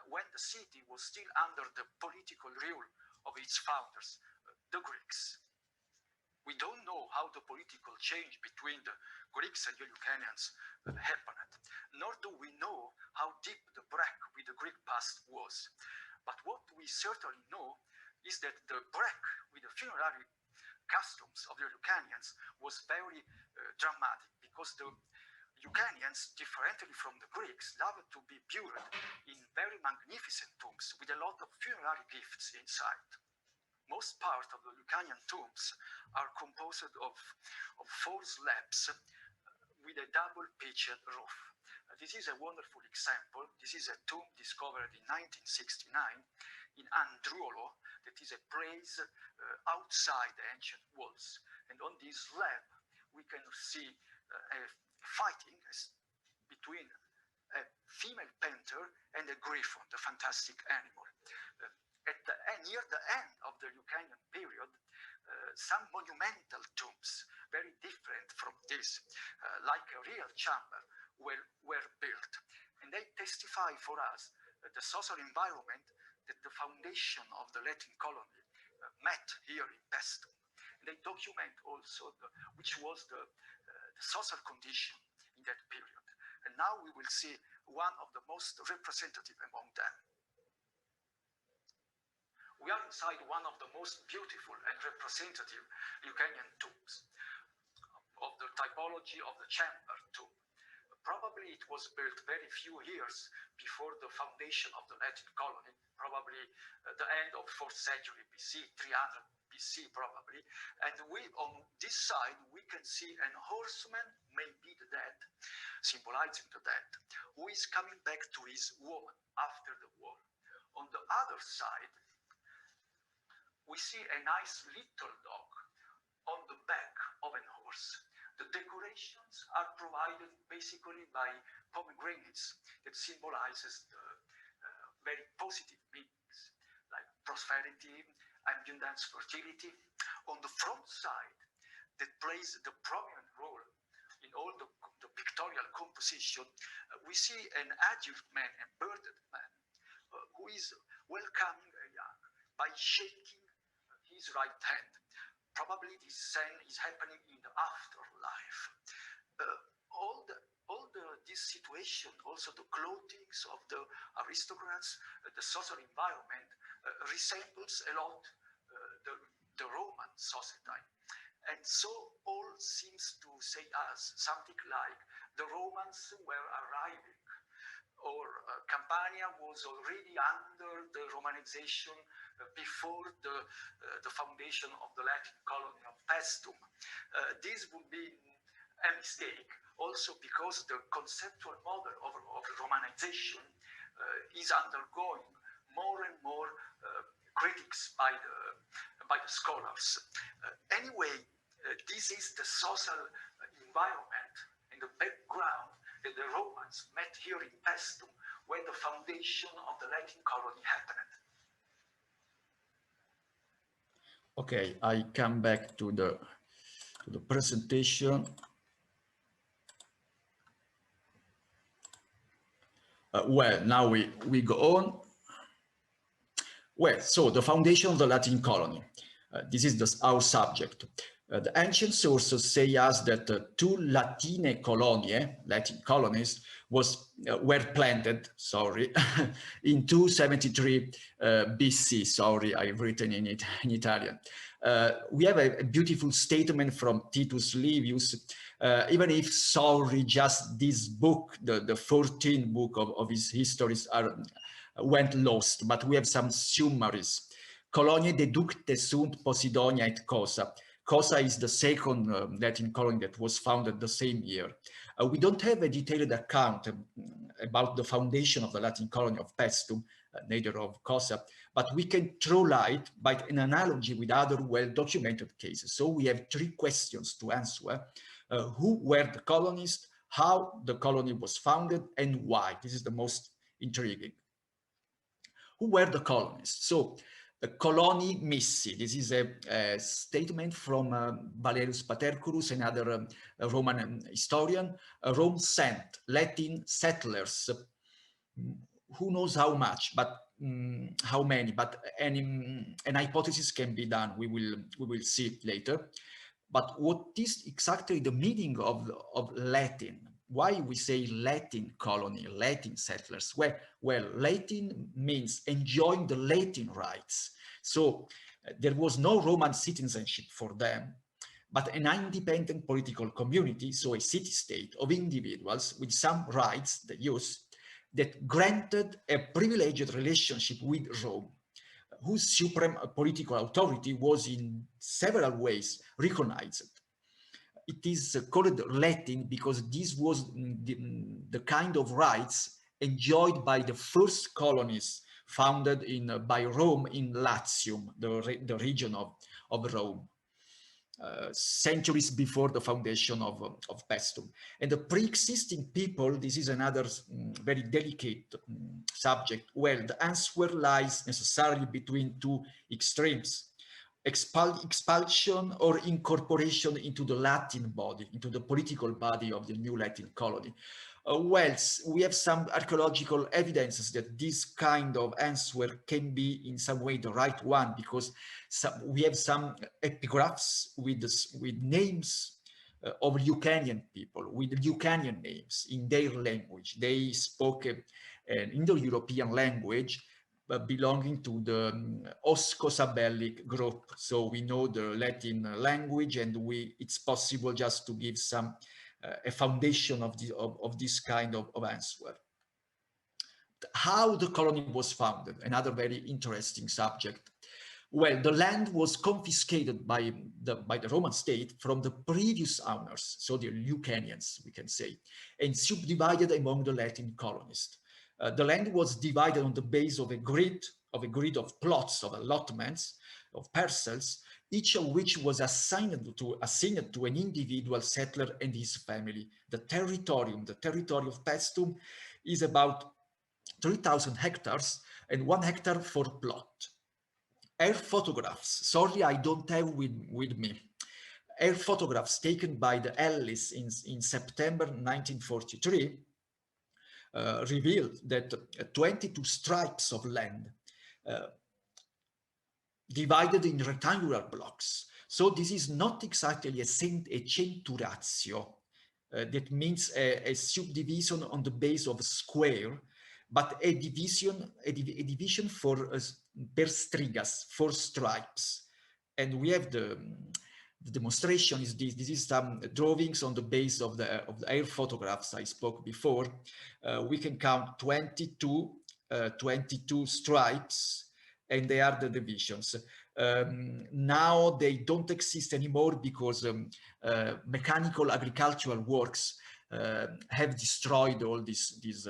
Speaker 7: when the city was still under the political rule of its founders, the Greeks. We don't know how the political change between the Greeks and the Lucanians happened, nor do we know how deep the break with the Greek past was. But what we certainly know is that the break with the funerary customs of the Lucanians was very dramatic, because the Lucanians, differently from the Greeks, loved to be buried in very magnificent tombs with a lot of funerary gifts inside. Most part of the Lucanian tombs are composed of 4 slabs with a double-pitched roof. This is a wonderful example. This is a tomb discovered in 1969 in Andruolo, that is a place outside the ancient walls. And on this slab, we can see a fighting between a female panther and a griffon, the fantastic animal. Near the end of the Lucanian period, some monumental tombs, very different from this, like a real chamber, were built. And they testify for us the social environment that the foundation of the Latin colony met here in Paestum. And they document also which was the social condition in that period. And now we will see one of the most representative among them. We are inside one of the most beautiful and representative Lucanian tombs of the typology of the chamber tomb. Probably it was built very few years before the foundation of the Latin colony, probably the end of 4th century BC, 300 BC probably. And on this side, we can see an horseman, maybe the dead, symbolizing the dead, who is coming back to his woman after the war. On the other side, we see a nice little dog on the back of a horse. The decorations are provided basically by pomegranates that symbolizes the very positive meanings, like prosperity, abundance, fertility. On the front side, that plays the prominent role in all the pictorial composition, we see an adult man, a bearded man, who is welcoming a young by shaking his right hand. Probably this scene is happening in the afterlife. This situation, also the clothing of the aristocrats, the social environment resembles a lot the Roman Società. And so all seems to say us something like the Romans were arriving, or Campania was already under the Romanization before the foundation of the Latin colony of Paestum. This would be a mistake, also because the conceptual model of Romanization is undergoing more and more critics by the scholars. Anyway, this is the social environment and the background that the Romans met here in Paestum when the foundation of the Latin colony happened.
Speaker 8: Okay, I come back to the presentation. Well, now we go on. Well, so the foundation of the Latin colony. This is our subject. The ancient sources say us that 2 Latine colonie, Latin colonies, were planted, in 273 BC. Sorry, I've written in Italian. We have a beautiful statement from Titus Livius, even if, sorry, just this book, the 14th book of his histories went lost, but we have some summaries. Colonie deducte sunt Posidonia et Cosa, Cosa is the second Latin colony that was founded the same year. We don't have a detailed account about the foundation of the Latin colony of Paestum, neither of Cosa, but we can throw light by an analogy with other well-documented cases. So we have three questions to answer. Who were the colonists, how the colony was founded, and why? This is the most intriguing. Who were the colonists? So the coloni missi, this is a statement from Valerius Paterculus, another Roman historian. Rome sent Latin settlers, who knows how much, but how many, but an hypothesis can be done. We will see later. But what is exactly the meaning of Latin? Why we say Latin colony, Latin settlers? Well, Latin means enjoying the Latin rights. So there was no Roman citizenship for them, but an independent political community, so a city-state of individuals with some rights, the use, that granted a privileged relationship with Rome, whose supreme political authority was in several ways recognized. It is called Latin because this was the kind of rights enjoyed by the first colonies founded by Rome in Latium, the region of Rome, centuries before the foundation of Paestum. And the pre-existing people, this is another very delicate subject. Well, the answer lies necessarily between two extremes. Expulsion or incorporation into the Latin body, into the political body of the new Latin colony. Well, we have some archaeological evidences that this kind of answer can be in some way the right one, because we have some epigraphs with names of Lucanian people, with Lucanian names in their language. They spoke an Indo-European language, belonging to the Osco-Sabellic group. So we know the Latin language, and it's possible just to give some a foundation of this kind of answer. How the colony was founded, another very interesting subject. Well, the land was confiscated by the Roman state from the previous owners, so the Lucanians, we can say, and subdivided among the Latin colonists. The land was divided on the base of a grid of plots, of allotments, of parcels, each of which was assigned to an individual settler and his family. The territory of Paestum is about 3,000 hectares and 1 hectare for plot. Air photographs, sorry, I don't have with me. Air photographs taken by the Ellis in September 1943 revealed that 22 stripes of land divided in rectangular blocks. So this is not exactly a centuratio, that means a subdivision on the base of a square, but a division for per strigas, 4 stripes. And we have the demonstration is this. This is some drawings on the base of the air photographs I spoke before. We can count 22 stripes, and they are the divisions. Now they don't exist anymore because mechanical agricultural works have destroyed all these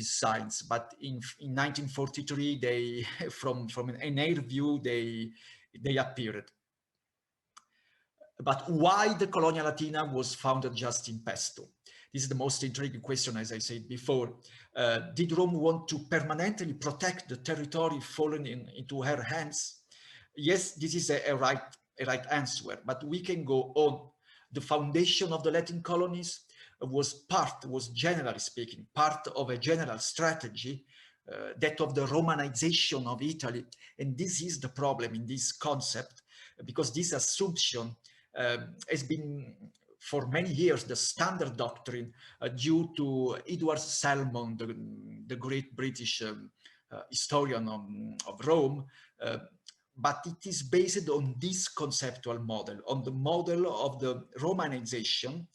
Speaker 8: signs. But in 1943, they from an air view they appeared. But why the Colonia Latina was founded just in Paestum? This is the most intriguing question, as I said before. Did Rome want to permanently protect the territory fallen into her hands? Yes, this is a right answer, but we can go on. The foundation of the Latin colonies was generally speaking, part of a general strategy, that of the Romanization of Italy. And this is the problem in this concept, because this assumption has been for many years the standard doctrine due to Edward Salmon, the great British historian of Rome, but it is based on this conceptual model, on the model of the Romanization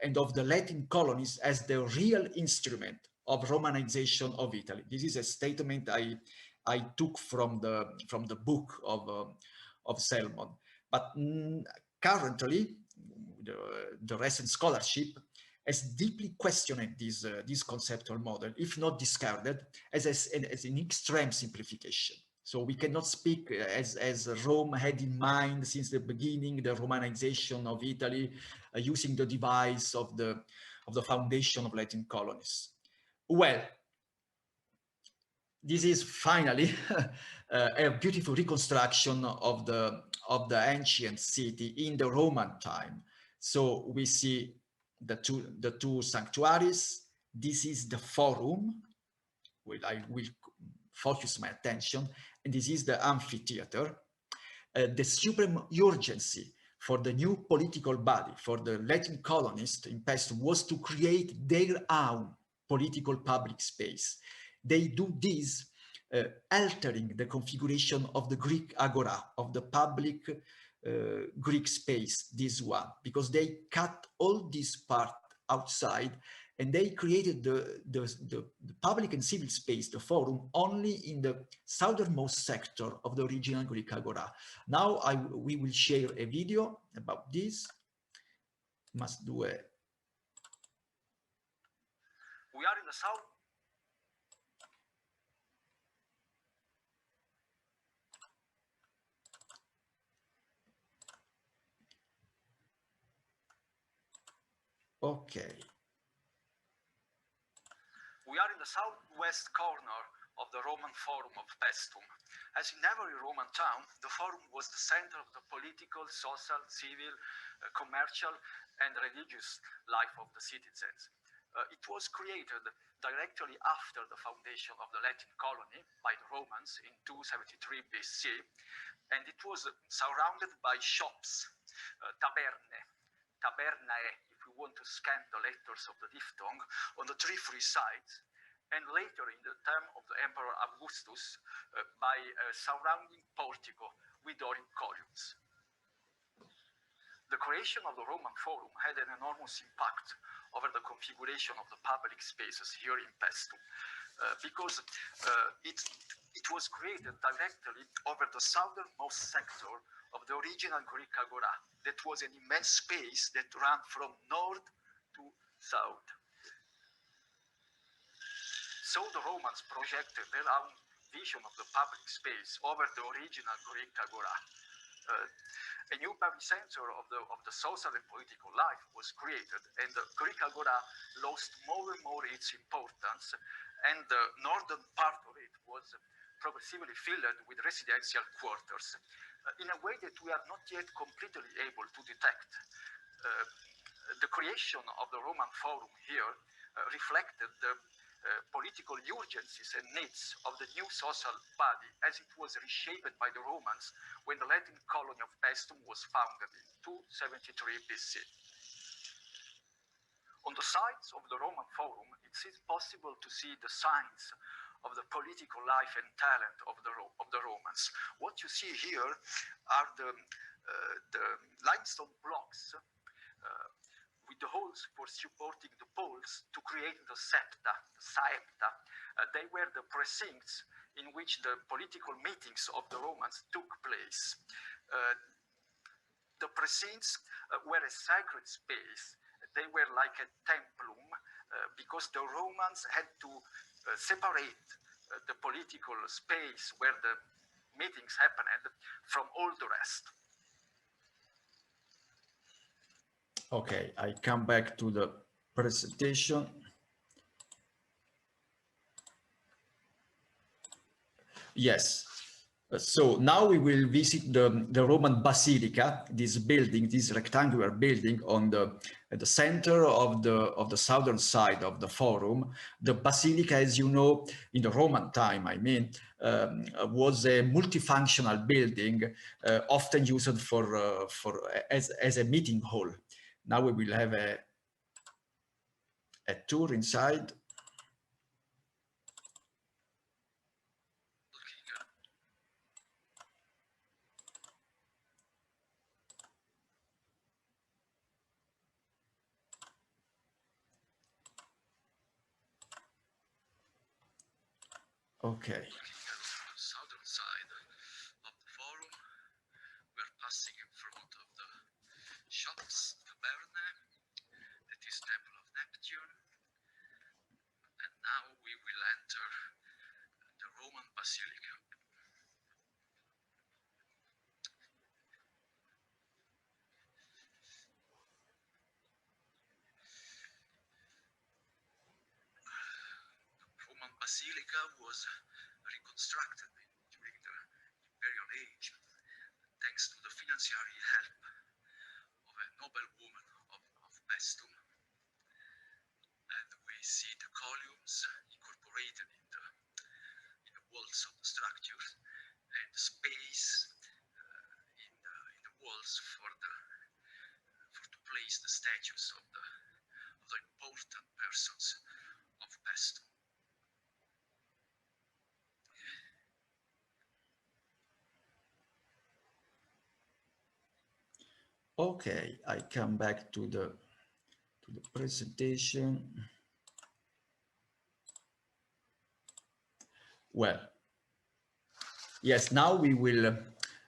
Speaker 8: and of the Latin colonies as the real instrument of Romanization of Italy. This is a statement I took from the book of Salmon. But currently, the recent scholarship has deeply questioned this conceptual model, if not discarded, as an extreme simplification. So we cannot speak as Rome had in mind since the beginning, the Romanization of Italy, using the device of the foundation of Latin colonies. Well, this is finally a beautiful reconstruction of the ancient city in the Roman time. So we see the two sanctuaries. This is the forum, where I will focus my attention, and this is the amphitheater. The supreme urgency for the new political body, for the Latin colonists in Paestum, was to create their own political public space. They do this altering the configuration of the Greek agora, of the public Greek space, this one, because they cut all this part outside and they created the public and civil space, the forum, only in the southernmost sector of the original Greek agora. Now we will share a video about this. Must do a...
Speaker 9: We are in the south.
Speaker 8: Okay.
Speaker 9: We are in the southwest corner of the Roman Forum of Paestum. As in every Roman town, the Forum was the center of the political, social, civil, commercial, and religious life of the citizens. It was created directly after the foundation of the Latin colony by the Romans in 273 BC, and it was surrounded by shops, tabernae, if we want to scan the letters of the diphthong, on the three free sides, and later in the term of the Emperor Augustus, by a surrounding portico with Doric columns. The creation of the Roman Forum had an enormous impact over the configuration of the public spaces here in Paestum, because it was created directly over the southernmost sector of the original Greek agora. That was an immense space that ran from north to south. So the Romans projected their own vision of the public space over the original Greek agora. A new epicenter of the social and political life was created, and the Greek agora lost more and more its importance, and the northern part of it was progressively filled with residential quarters, in a way that we are not yet completely able to detect. The creation of the Roman Forum here reflected the political urgencies and needs of the new social body as it was reshaped by the Romans when the Latin colony of Paestum was founded in 273 BC. On the sides of the Roman Forum, it is possible to see the signs of the political life and talent of the Romans. What you see here are the limestone blocks with the holes for supporting the poles to create the septa, the saepta. They were the precincts in which the political meetings of the Romans took place. The precincts were a sacred space. They were like a templum because the Romans had to separate the political space where the meetings happened from all the rest.
Speaker 8: Okay, I come back to the presentation. Yes, so now we will visit the Roman Basilica, this building, this rectangular building at the center of the southern side of the Forum. The Basilica, as you know, in the Roman time, I mean, was a multifunctional building, often used as a meeting hall. Now we will have a tour inside. Okay.
Speaker 9: Southern side of the Forum, we're passing in front Neptune. And now we will enter the Roman Basilica. The Roman Basilica was reconstructed during the Imperial Age thanks to the financial help of a noble woman of Paestum. And we see the columns incorporated in the walls of the structure and the space in the walls to place the statues of the important persons of Paestum.
Speaker 8: Okay, I come back to the presentation. Well, yes, now we will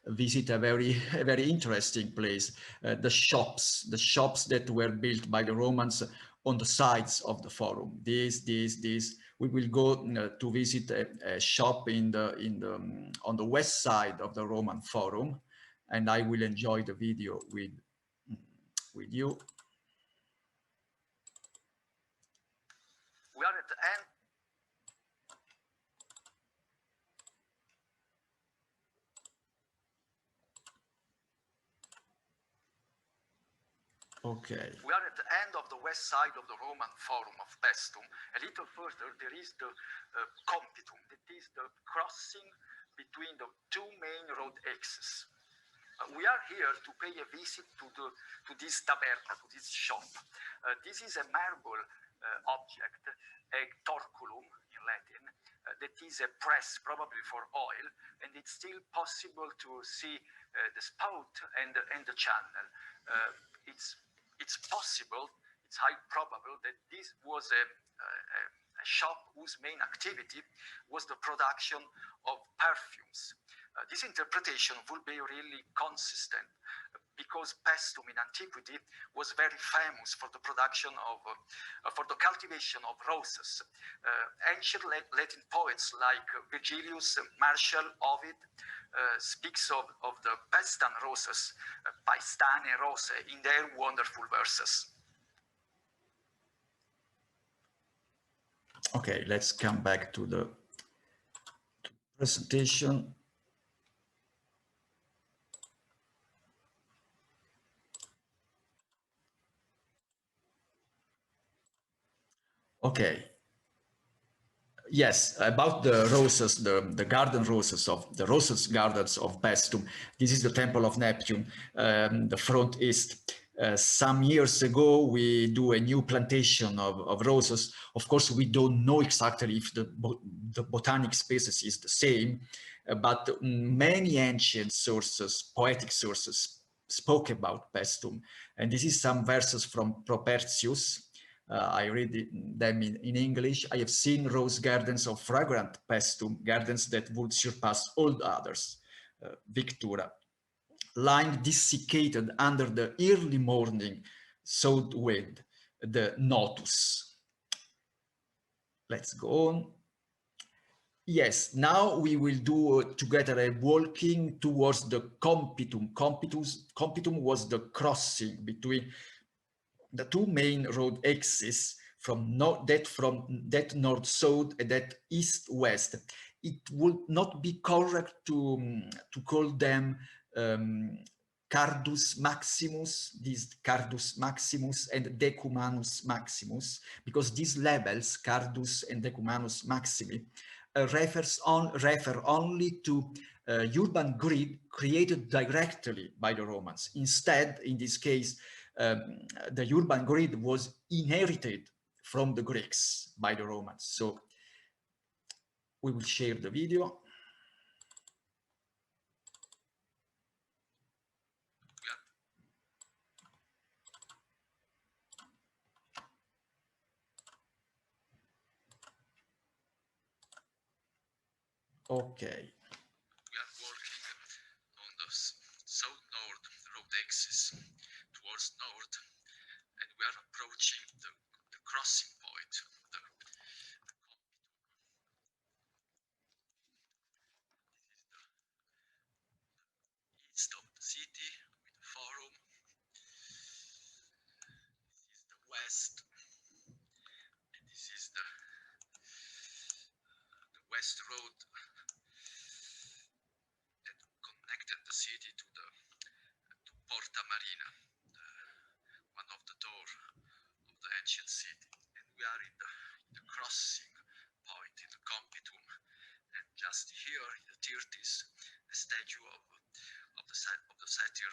Speaker 8: visit a very interesting place, the shops that were built by the Romans on the sides of the forum. This. We will go to visit a shop on the west side of the Roman forum, and I will enjoy the video with you.
Speaker 9: We are at the end.
Speaker 8: Okay.
Speaker 9: We are at the end of the west side of the Roman Forum of Paestum. A little further, there is the Compitum, that is the crossing between the two main road axes. We are here to pay a visit to this taberna, to this shop. This is a marble object, a torculum in Latin, that is a press, probably for oil, and it's still possible to see the spout and the channel. It's possible, it's highly probable that this was a shop whose main activity was the production of perfumes. This interpretation would be really consistent because Paestum in antiquity was very famous for the production of, for the cultivation of roses. Ancient Latin poets like Virgilius, Martial, Ovid speaks of the Paestum roses, Paestane rose, in their wonderful verses.
Speaker 8: Okay, let's come back to the presentation. Okay. Yes, about the roses, the garden roses of the roses gardens of Paestum. This is the Temple of Neptune, the front east. Some years ago, we do a new plantation of roses. Of course, we don't know exactly if the botanic species is the same, but many ancient sources, poetic sources, spoke about Paestum. And this is some verses from Propertius. I read them in English. I have seen rose gardens of fragrant Paestum, gardens that would surpass all the others. Victura, lying desiccated under the early morning south wind, the Notus. Let's go on. Yes, now we will do together a walking towards the Compitum. Compitum was the crossing between the two main road axes from that north-south and that east-west. It would not be correct to call them Cardus Maximus, this Cardus Maximus and Decumanus Maximus, because these labels, Cardus and Decumanus Maximi, refer only to urban grid created directly by the Romans. Instead, in this case, the urban grid was inherited from the Greeks by the Romans. So we will share the video. Okay.
Speaker 9: We are working on the south-north road axis towards north, and we are approaching the crossing west road that connected the city to Porta Marina, one of the doors of the ancient city. And we are in the crossing point in the Compitum. And just here in the 30s, a statue of the satyr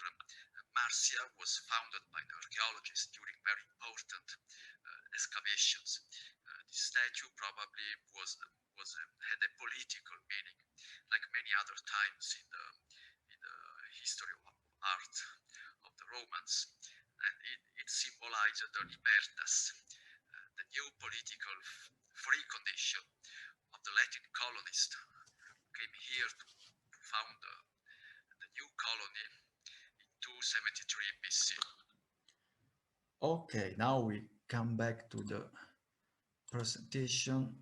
Speaker 9: Marcia was founded by the archaeologists during very important excavations. This statue probably had a political meaning, like many other times in the history of art of the Romans, and it symbolized the libertas, the new political free condition of the Latin colonists who came here to found the new colony in 273 BC.
Speaker 8: Okay, now we come back to the presentation.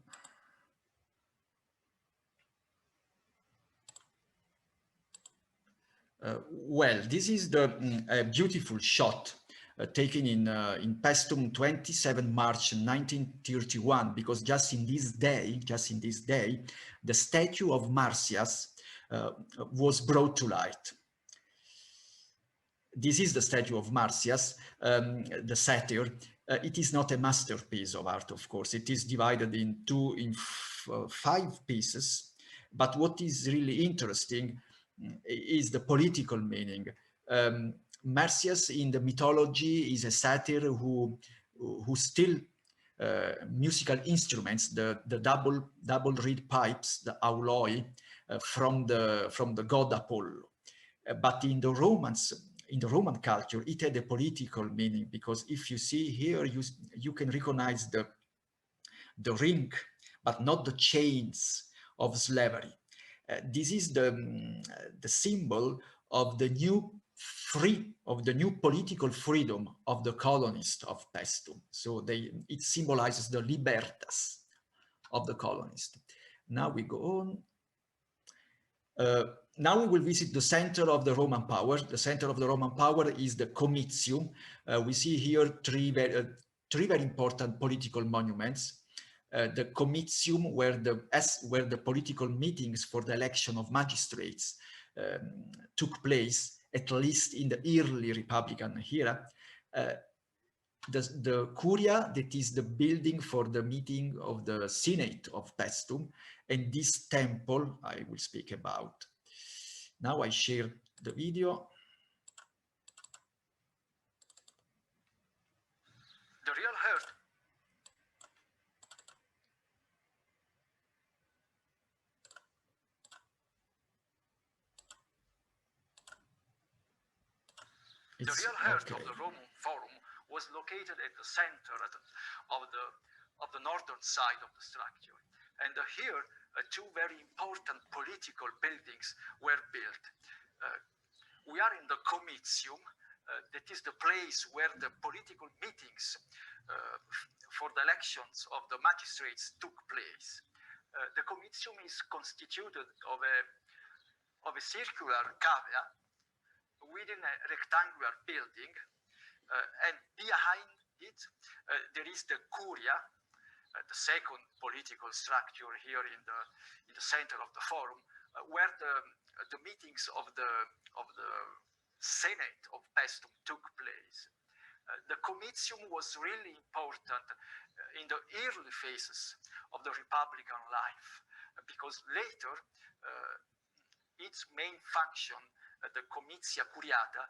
Speaker 8: Well, this is the beautiful shot taken in Paestum 27 March 1931, because just in this day, the statue of Marcias was brought to light. This is the statue of Marcias, the satyr. It is not a masterpiece of art, of course. It is divided in 5 pieces. But what is really interesting is the political meaning. Marcias in the mythology is a satyr who still musical instruments, the double reed pipes, the auloi, from the god Apollo. But in the Roman culture, it had a political meaning, because if you see here, you can recognize the ring, but not the chains of slavery. This is the symbol of the new political freedom of the colonists of Paestum. So it symbolizes the libertas of the colonists. Now we go on. Now we will visit the center of the Roman power. The center of the Roman power is the Comitium. We see here three very important political monuments. The Comitium, where the political meetings for the election of magistrates took place, at least in the early Republican era. The Curia, that is the building for the meeting of the Senate of Paestum, and this temple I will speak about. Now I share the video.
Speaker 9: The real heart of the Roman Forum was located at the center of the northern side of the structure. And here, 2 very important political buildings were built. We are in the Comitium, that is the place where the political meetings for the elections of the magistrates took place. The Comitium is constituted of a circular cavea within a rectangular building, and behind it there is the Curia, the second political structure here in the center of the forum, where the meetings of the Senate of Paestum took place. The Comitium was really important in the early phases of the Republican life, because later its main function, the Comitia Curiata,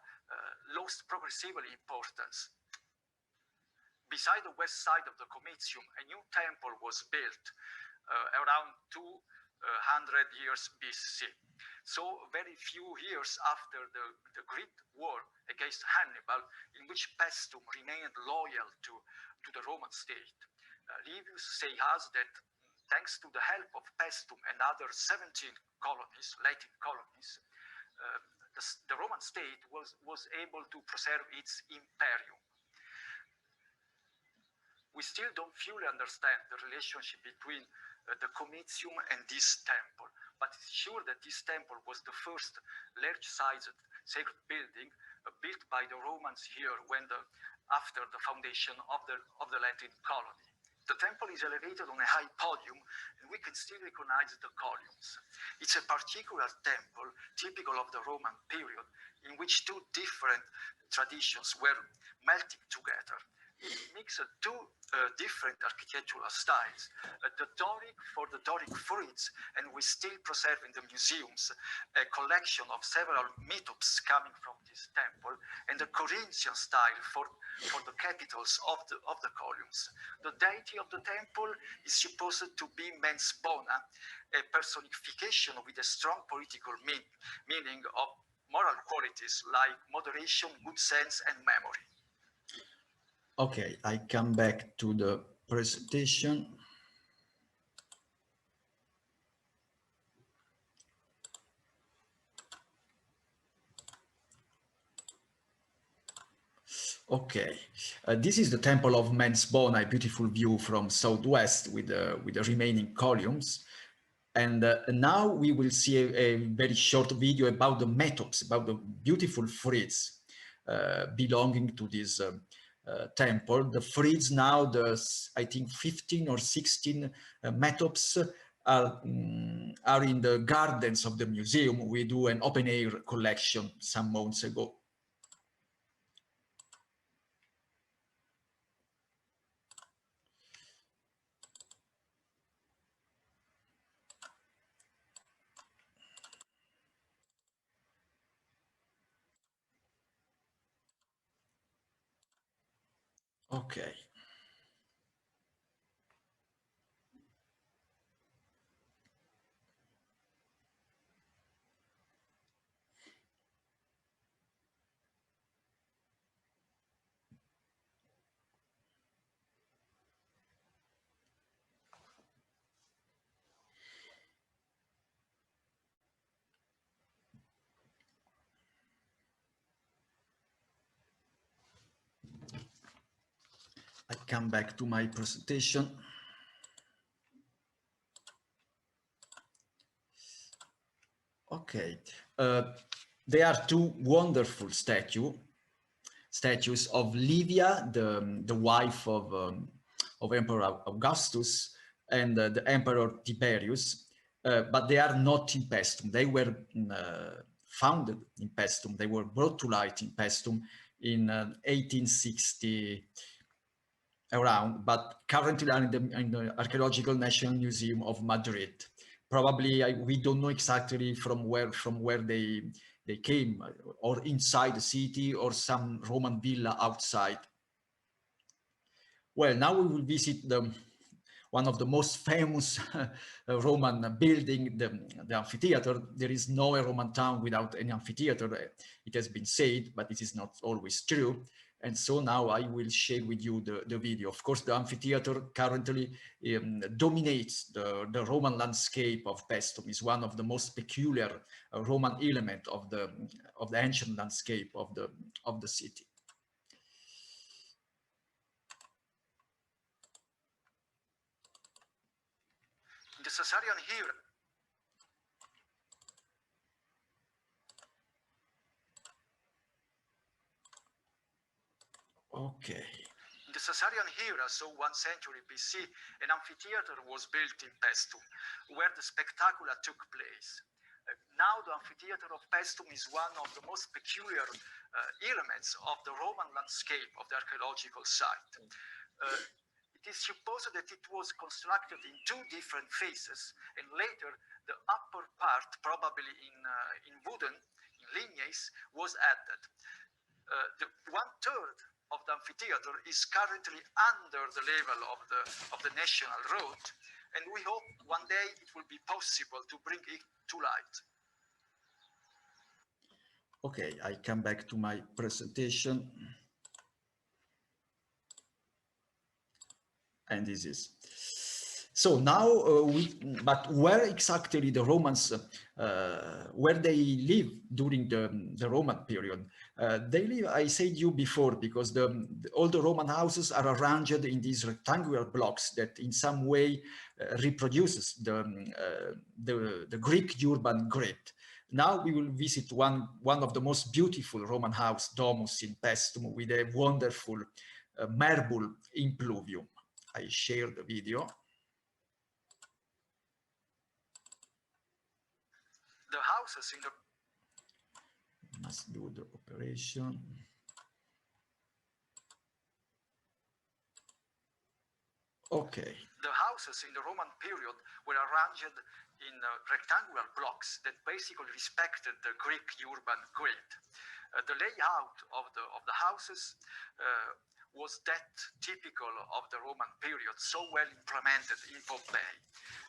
Speaker 9: lost progressively importance. Beside the west side of the Comitium, a new temple was built around 200 years BC. So very few years after the Great War against Hannibal, in which Paestum remained loyal to the Roman state. Livius says us that thanks to the help of Paestum and other 17 colonies, Latin colonies, the Roman state was able to preserve its imperium. We still don't fully understand the relationship between the Comitium and this temple, but it's sure that this temple was the first large-sized sacred building built by the Romans here after the foundation of the Latin colony. The temple is elevated on a high podium, and we can still recognize the columns. It's a particular temple, typical of the Roman period, in which two different traditions were melting together. It mixed two different architectural styles, the Doric for the Doric frieze, and we still preserve in the museums a collection of several metops coming from this temple, and the Corinthian style for the capitals of the columns. The deity of the temple is supposed to be mens bona, a personification with a strong political meaning of moral qualities like moderation, good sense, and memory.
Speaker 8: Okay, I come back to the presentation. Okay, this is the Temple of Mens Bona, a beautiful view from southwest with the remaining columns. And now we will see a very short video about the metops, about the beautiful frieze belonging to this temple. The frieze now, I think 15 or 16 metops are in the gardens of the museum. We do an open air collection some months ago. Okay. I come back to my presentation. Okay, there are two wonderful statues of Livia, the wife of Emperor Augustus, and the Emperor Tiberius, but they are not in Paestum. They were founded in Paestum. They were brought to light in Paestum in 1860 around, but currently are in the Archaeological National Museum of Madrid. Probably we don't know exactly from where they came, or inside the city or some Roman villa outside. Well, now we will visit one of the most famous Roman building, the amphitheater. There is no Roman town without an amphitheater. It has been said, but this is not always true. And so now I will share with you the video. Of course, the amphitheater currently dominates the Roman landscape of Paestum. Is one of the most peculiar Roman element of the ancient landscape of the city.
Speaker 9: In the Caesarean Hera,
Speaker 8: okay.
Speaker 9: in the Caesarean Hera, so 1 century BC, an amphitheater was built in Paestum, where the spectacular took place. Now the amphitheater of Paestum is one of the most peculiar elements of the Roman landscape of the archaeological site. It is supposed that it was constructed in two different phases, and later the upper part, probably in wooden, in ligneiss, was added. The 1/3 of the amphitheater is currently under the level of the National Road, and we hope one day it will be possible to bring it to light.
Speaker 8: Okay, I come back to my presentation. And this is. So now, but where exactly the Romans, where they live during the Roman period? They live, I said you before, because all the Roman houses are arranged in these rectangular blocks that in some way reproduces the Greek urban grid. Now we will visit one of the most beautiful Roman house, Domus in Paestum, with a wonderful marble impluvium. I share the video.
Speaker 9: The houses in the
Speaker 8: Must do the operation. Okay.
Speaker 9: The houses in the Roman period were arranged in rectangular blocks that basically respected the Greek urban grid. The layout of the houses was that typical of the Roman period, so well implemented in Pompeii.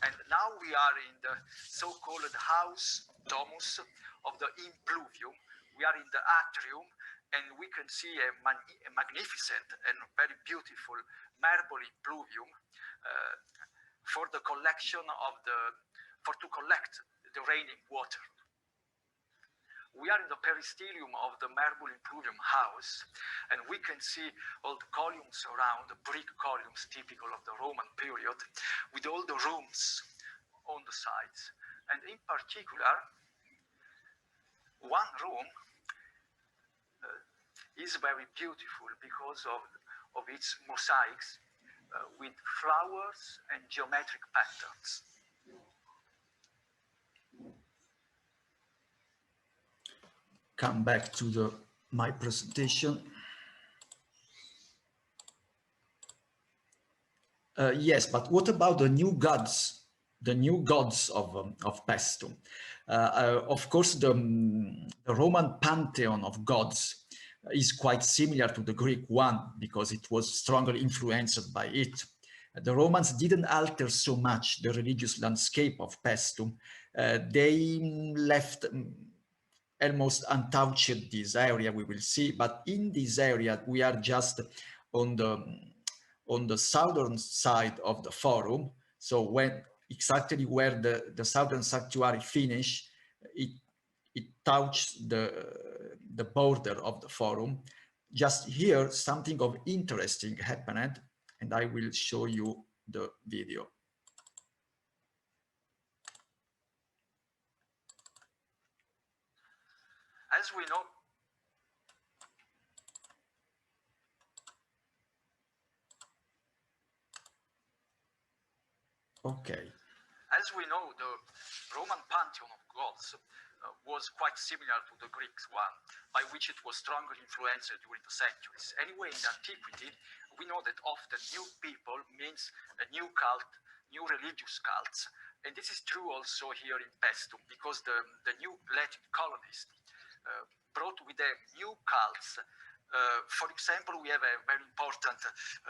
Speaker 9: And now we are in the so-called house domus of the impluvium. We are in the atrium, and we can see a magnificent and very beautiful marble impluvium to collect the raining water. We are in the peristylium of the marble impluvium house, and we can see all the columns around, the brick columns typical of the Roman period, with all the rooms on the sides. And in particular, one room is very beautiful because of its mosaics with flowers and geometric patterns.
Speaker 8: Come back to my presentation. Yes, but what about the new gods? The new gods of Paestum. Of course, the Roman pantheon of gods is quite similar to the Greek one because it was strongly influenced by it. The Romans didn't alter so much the religious landscape of Paestum. They left almost untouched this area, we will see, but in this area we are just on the southern side of the forum. So when exactly where the southern sanctuary finish, it touched the border of the forum. Just here, something of interesting happened, and I will show you the video.
Speaker 9: As we know,
Speaker 8: okay.
Speaker 9: As we know, the Roman pantheon of gods was quite similar to the Greek one, by which it was strongly influenced during the centuries. Anyway, in antiquity, we know that often new people means a new cult, new religious cults. And this is true also here in Paestum, because the new Latin colonists brought with them new cults. For example, we have a very important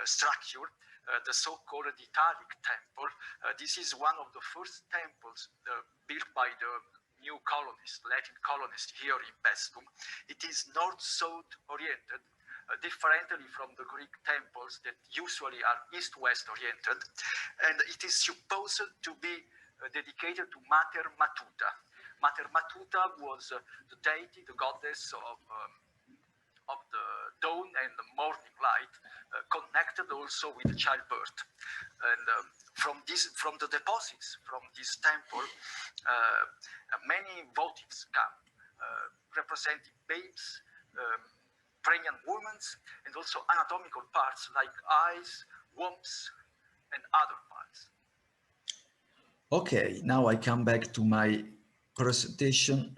Speaker 9: structure, the so-called Italic Temple. This is one of the first temples built by the new colonists, Latin colonists here in Paestum. It is north-south oriented, differently from the Greek temples that usually are east-west oriented. And it is supposed to be dedicated to Mater Matuta. Mater Matuta was the deity, the goddess of the dawn and the morning light, connected also with childbirth. And from the deposits from this temple, many votives come, representing babes, pregnant women, and also anatomical parts like eyes, wombs, and other parts.
Speaker 8: Okay, now I come back to my presentation.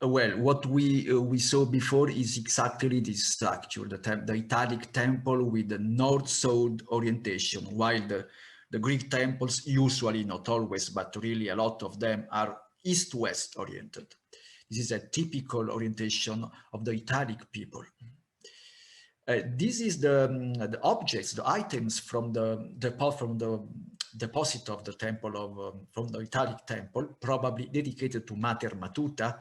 Speaker 8: Well, what we saw before is exactly this structure, the Italic temple with the north-south orientation, while the Greek temples usually, not always, but really a lot of them are east-west oriented. This is a typical orientation of the Italic people. This is the objects, the items from the deposit of the temple from the Italic temple, probably dedicated to Mater Matuta.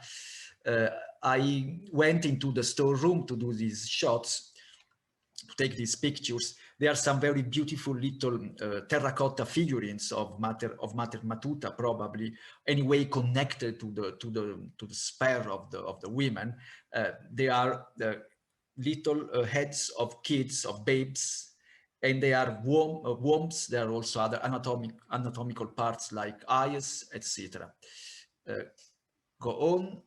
Speaker 8: I went into the storeroom to do these shots, to take these pictures. There are some very beautiful little terracotta figurines of Mater Matuta, probably anyway connected to the sphere of the women. They are little heads of kids, of babes, and they are wombs. There are also other anatomical parts like eyes, etc. Go on.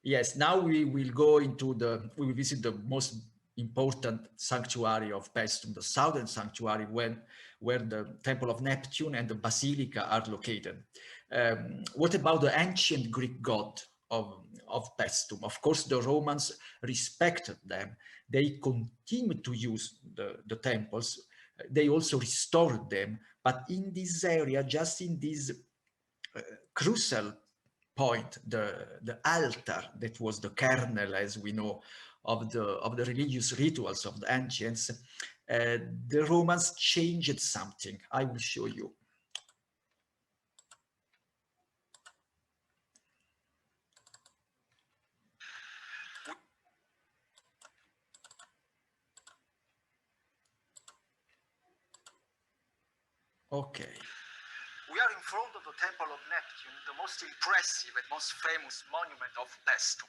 Speaker 8: Yes, now we will go into we will visit the most important sanctuary of Paestum, the southern sanctuary, where the Temple of Neptune and the Basilica are located. What about the ancient Greek god of Paestum? Of course, the Romans respected them. They continued to use the temples. They also restored them. But in this area, just in this crucial point, the altar that was the kernel, as we know, of the religious rituals of the ancients, the Romans changed something. I will show you. Okay.
Speaker 9: We are in front of the Temple of Neptune, the most impressive and most famous monument of Paestum.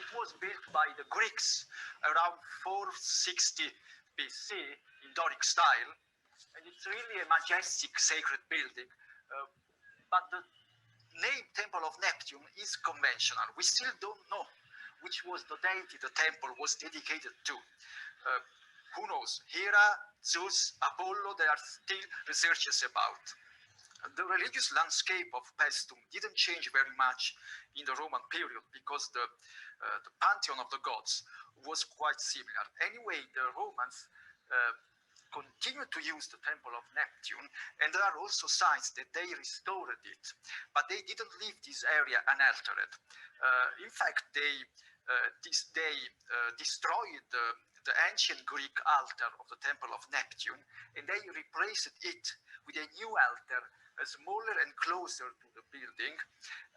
Speaker 9: It was built by the Greeks around 460 BC in Doric style, and it's really a majestic sacred building. But the name Temple of Neptune is conventional. We still don't know which was the deity the temple was dedicated to. Who knows? Hera, Zeus, Apollo, there are still researches about. The religious landscape of Paestum didn't change very much in the Roman period because the pantheon of the gods was quite similar. Anyway, the Romans continued to use the Temple of Neptune, and there are also signs that they restored it, but they didn't leave this area unaltered. In fact, they destroyed the ancient Greek altar of the Temple of Neptune, and they replaced it with a new altar, smaller and closer to the building.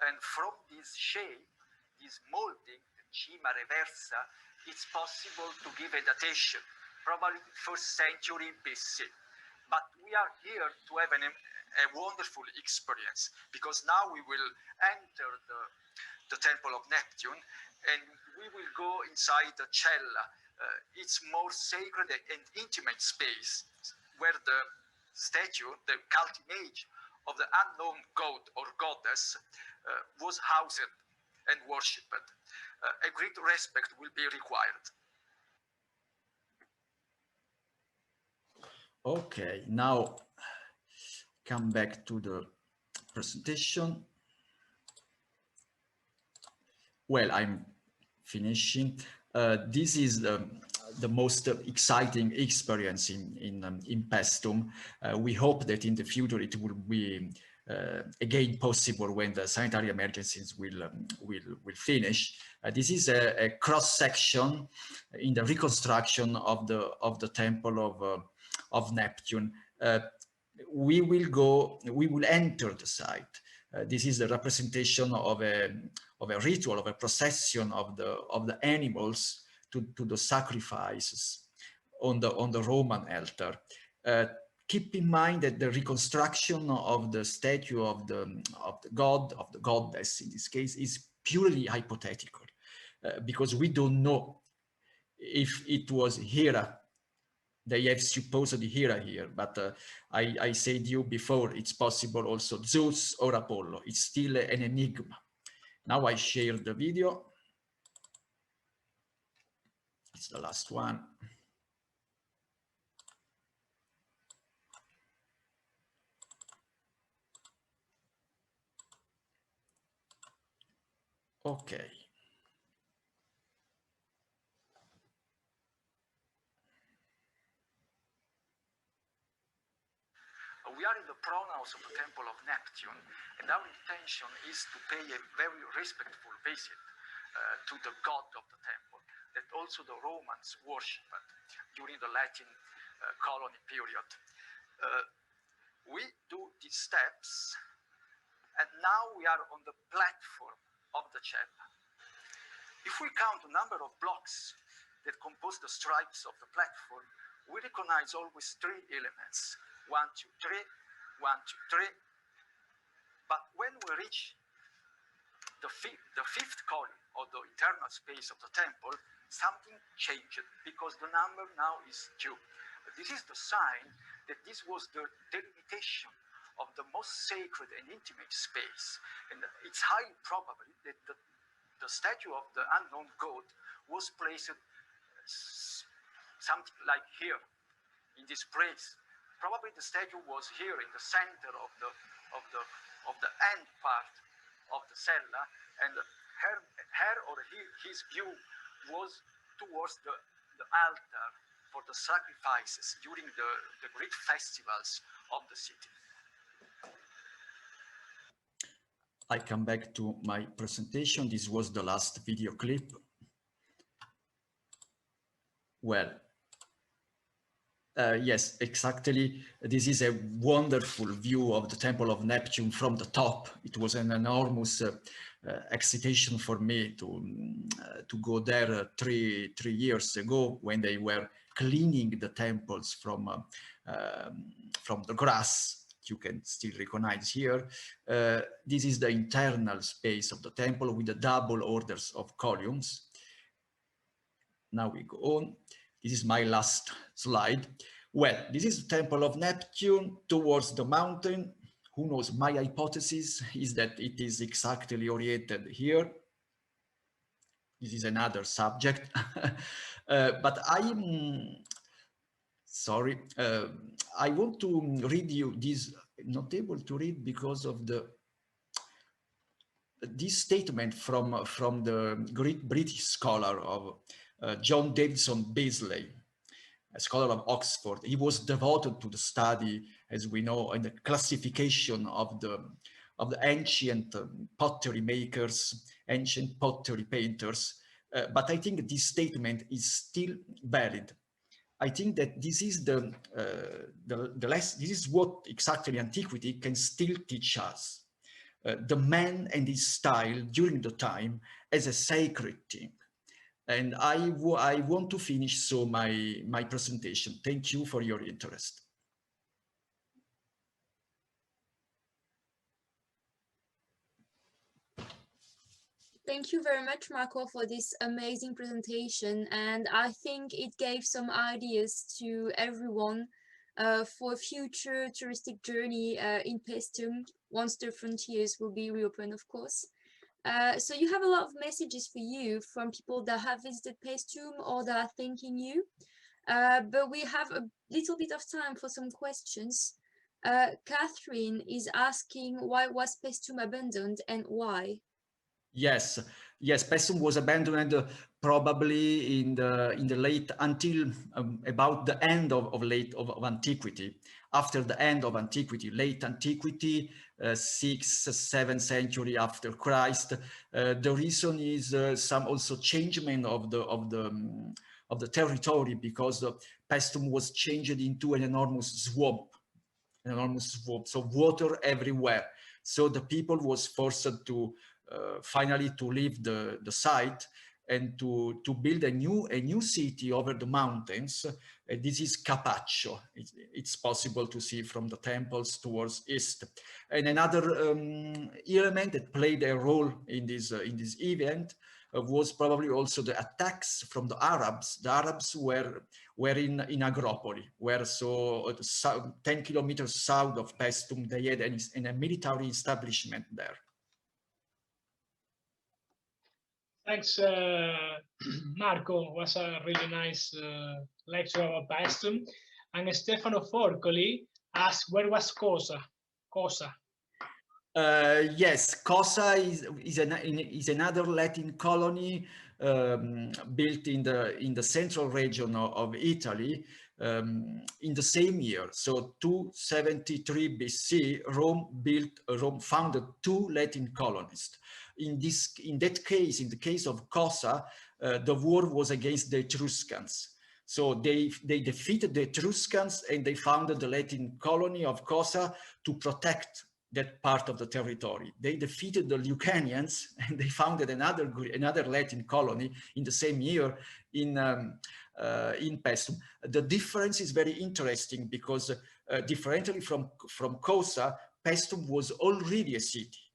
Speaker 9: And from this shape, this molding, the cima reversa, it's possible to give a datation, probably 1st century BC. But we are here to have a wonderful experience, because now we will enter the Temple of Neptune, and we will go inside the cella. It's more sacred and intimate space where the statue, the cult image of the unknown god or goddess, was housed and worshipped. A great respect will be required.
Speaker 8: Okay, now come back to the presentation. Well, I'm finishing. This is the most exciting experience in Paestum. We hope that in the future it will be again possible when the sanitary emergencies will finish. This is a cross section in the reconstruction of the Temple of Neptune. We will enter the site. This is a representation of a ritual, of a procession of the animals to the sacrifices on the Roman altar. Keep in mind that the reconstruction of the statue of the god, of the goddess in this case, is purely hypothetical, because we don't know if it was Hera. They have supposedly Hera here, but I said to you before, it's possible also Zeus or Apollo. It's still an enigma. Now I share the video. It's the last one. Okay.
Speaker 9: We are in the pronaos of the Temple of Neptune, and our intention is to pay a very respectful visit to the god of the temple that also the Romans worshipped during the Latin colony period. We do these steps, and now we are on the platform of the cella. If we count the number of blocks that compose the stripes of the platform, we recognize always 3 elements. 1, 2, 3, 1, 2, 3. But when we reach the fifth column of the internal space of the temple, something changed, because the number now is 2. This is the sign that this was the delimitation of the most sacred and intimate space. And it's highly probable that the statue of the unknown god was placed something like here, in this place. Probably the statue was here in the center of the end part of the cella, and her or his view was towards the altar for the sacrifices during the great festivals of the city.
Speaker 8: I come back to my presentation. This was the last video clip. Well, yes, exactly. This is a wonderful view of the Temple of Neptune from the top. It was an enormous excitation for me to go there 3 years ago when they were cleaning the temples from the grass. You can still recognize here. This is the internal space of the temple with the double orders of columns. Now we go on. This is my last slide. Well, this is the Temple of Neptune towards the mountain. Who knows? My hypothesis is that it is exactly oriented here. This is another subject. But I'm sorry. I want to read you this. Not able to read because of this statement from the great British scholar of John Davison Beazley, a scholar of Oxford. He was devoted to the study, as we know, and the classification of the ancient pottery makers, ancient pottery painters. But I think this statement is still valid. I think that this is this is what exactly antiquity can still teach us. The man and his style during the time as a sacred thing. And I want to finish so my presentation. Thank you for your interest.
Speaker 4: Thank you very much, Marco, for this amazing presentation. And I think it gave some ideas to everyone for a future touristic journey in Paestum, once the frontiers will be reopened, of course. So you have a lot of messages for you from people that have visited Paestum or that are thanking you. But we have a little bit of time for some questions. Catherine is asking, why was Paestum abandoned and why?
Speaker 8: Yes, Paestum was abandoned probably in the late, until about the end of antiquity. After the end of antiquity, late antiquity, 6th, 7th century after Christ. The reason is some also changement of the territory, because Paestum was changed into an enormous swamp, so water everywhere. So the people was forced to finally to leave the site and to build a new city over the mountains. This is Capaccio. It's possible to see from the temples towards east. And another element that played a role in this event was probably also the attacks from the Arabs. The Arabs were in Agropoli, where 10 kilometers south of Paestum, they had a military establishment there.
Speaker 5: Thanks, Marco. It was a really nice lecture about Paestum. And Stefano Forcoli asked, where was Cosa?
Speaker 8: Yes, Cosa is another Latin colony built in the central region of Italy in the same year. So 273 BC, Rome founded 2 Latin colonies. In that case, in the case of Cosa, the war was against the Etruscans. So they defeated the Etruscans and they founded the Latin colony of Cosa to protect that part of the territory. They defeated the Lucanians and they founded another Latin colony in the same year in Paestum. The difference is very interesting because differently from Cosa, Paestum was already a city.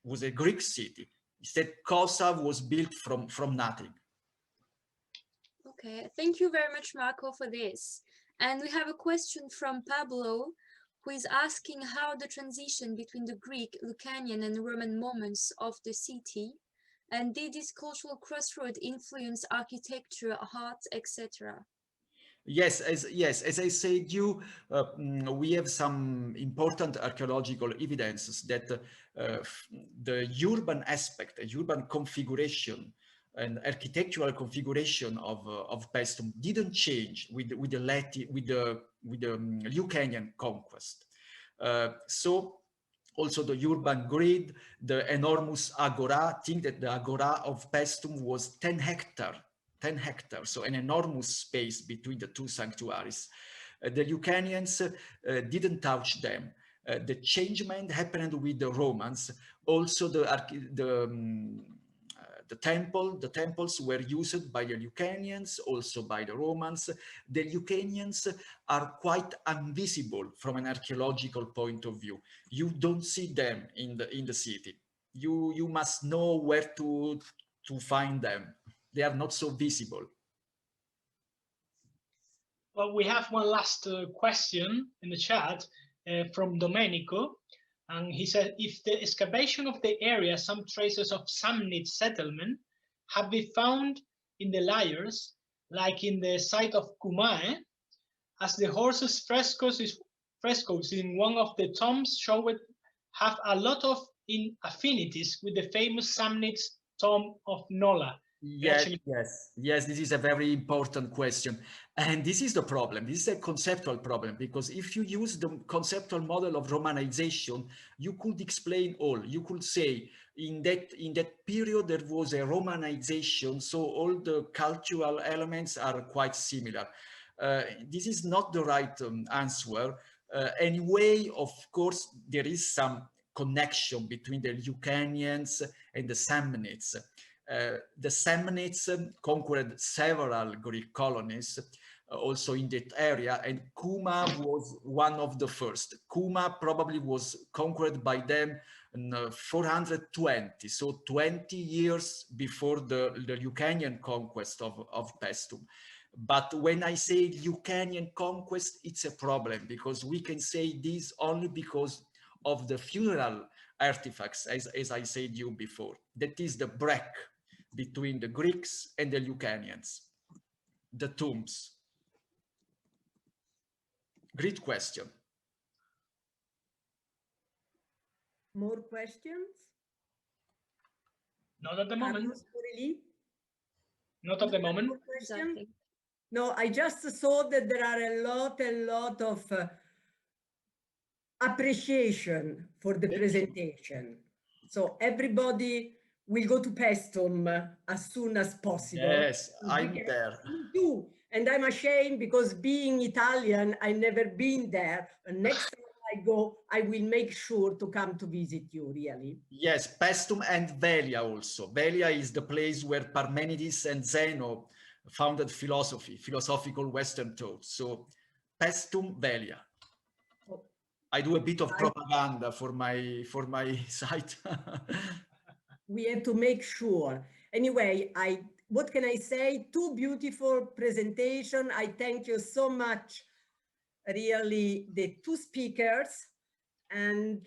Speaker 8: Was a Greek city. Instead, Cosa was built from nothing.
Speaker 4: Okay, thank you very much, Marco, for this. And we have a question from Pablo, who is asking how the transition between the Greek, Lucanian, and Roman moments of the city And did this cultural crossroad influence architecture, art, etc.?
Speaker 8: Yes, as I said, we have some important archaeological evidences that the urban aspect, the urban configuration and architectural configuration of Paestum didn't change with the Lucanian conquest. So also the urban grid, the enormous agora. Think that the agora of Paestum was 10 hectares, so an enormous space between the two sanctuaries. The Lucanians didn't touch them. The changement happened with the Romans. Also, the temples were used by the Lucanians, also by the Romans. The Lucanians are quite invisible from an archaeological point of view. You don't see them in the city. You must know where to find them. They are not so visible.
Speaker 5: Well, we have one last question in the chat from Domenico. And he said, if the excavation of the area, some traces of Samnite settlement have been found in the layers, like in the site of Cumae, as the horses frescoes in one of the tombs showed have a lot of affinities with the famous Samnite tomb of Nola.
Speaker 8: Yes, this is a very important question. And this is the problem. This is a conceptual problem, because if you use the conceptual model of Romanization, you could explain all. You could say in that period there was a Romanization, so all the cultural elements are quite similar. This is not the right answer. Anyway, of course, there is some connection between the Lucanians and the Samnites. The Samnites conquered several Greek colonies also in that area, and Cuma was one of the first. Cuma probably was conquered by them in 420, so 20 years before the Lucanian conquest of Paestum. But when I say Lucanian conquest, it's a problem, because we can say this only because of the funeral artifacts, as I said you before. That is the break between the Greeks and the Lucanians, the tombs. Great question.
Speaker 10: More questions?
Speaker 5: Not at the moment. Not
Speaker 10: Not
Speaker 5: at the moment.
Speaker 4: Exactly.
Speaker 10: No, I just saw that there are a lot of appreciation for the presentation. So everybody will go to Paestum as soon as possible.
Speaker 8: Yes, I'm there.
Speaker 10: Too. And I'm ashamed, because being Italian, I've never been there. And next time I go, I will make sure to come to visit you, really.
Speaker 8: Yes, Paestum and Velia also. Velia is the place where Parmenides and Zeno founded philosophical Western thought. So Paestum, Velia. I do a bit of propaganda for my site.
Speaker 10: We have to make sure. Anyway, what can I say? Two beautiful presentation. I thank you so much, really, the two speakers. And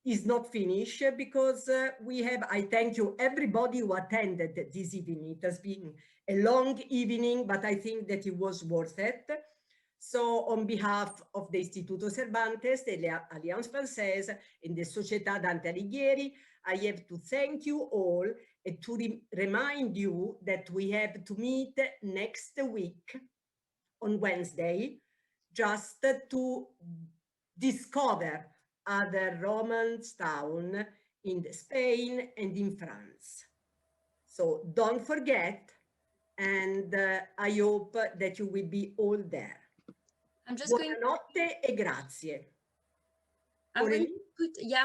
Speaker 10: is not finished, because I thank you everybody who attended this evening. It has been a long evening, but I think that it was worth it. So on behalf of the Instituto Cervantes, the Alliance Française, and the Società Dante Alighieri, I have to thank you all and to remind you that we have to meet next week on Wednesday, just to discover other Roman towns in Spain and in France. So don't forget, and I hope that you will be all there.
Speaker 4: I'm just going.
Speaker 10: Buonanotte e grazie.
Speaker 4: I'm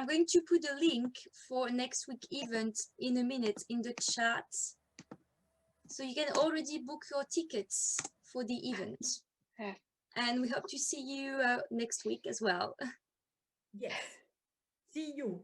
Speaker 4: going to put a link for next week event in a minute in the chat, so you can already book your tickets for the event. And we hope to see you next week as well.
Speaker 10: Yes. See you.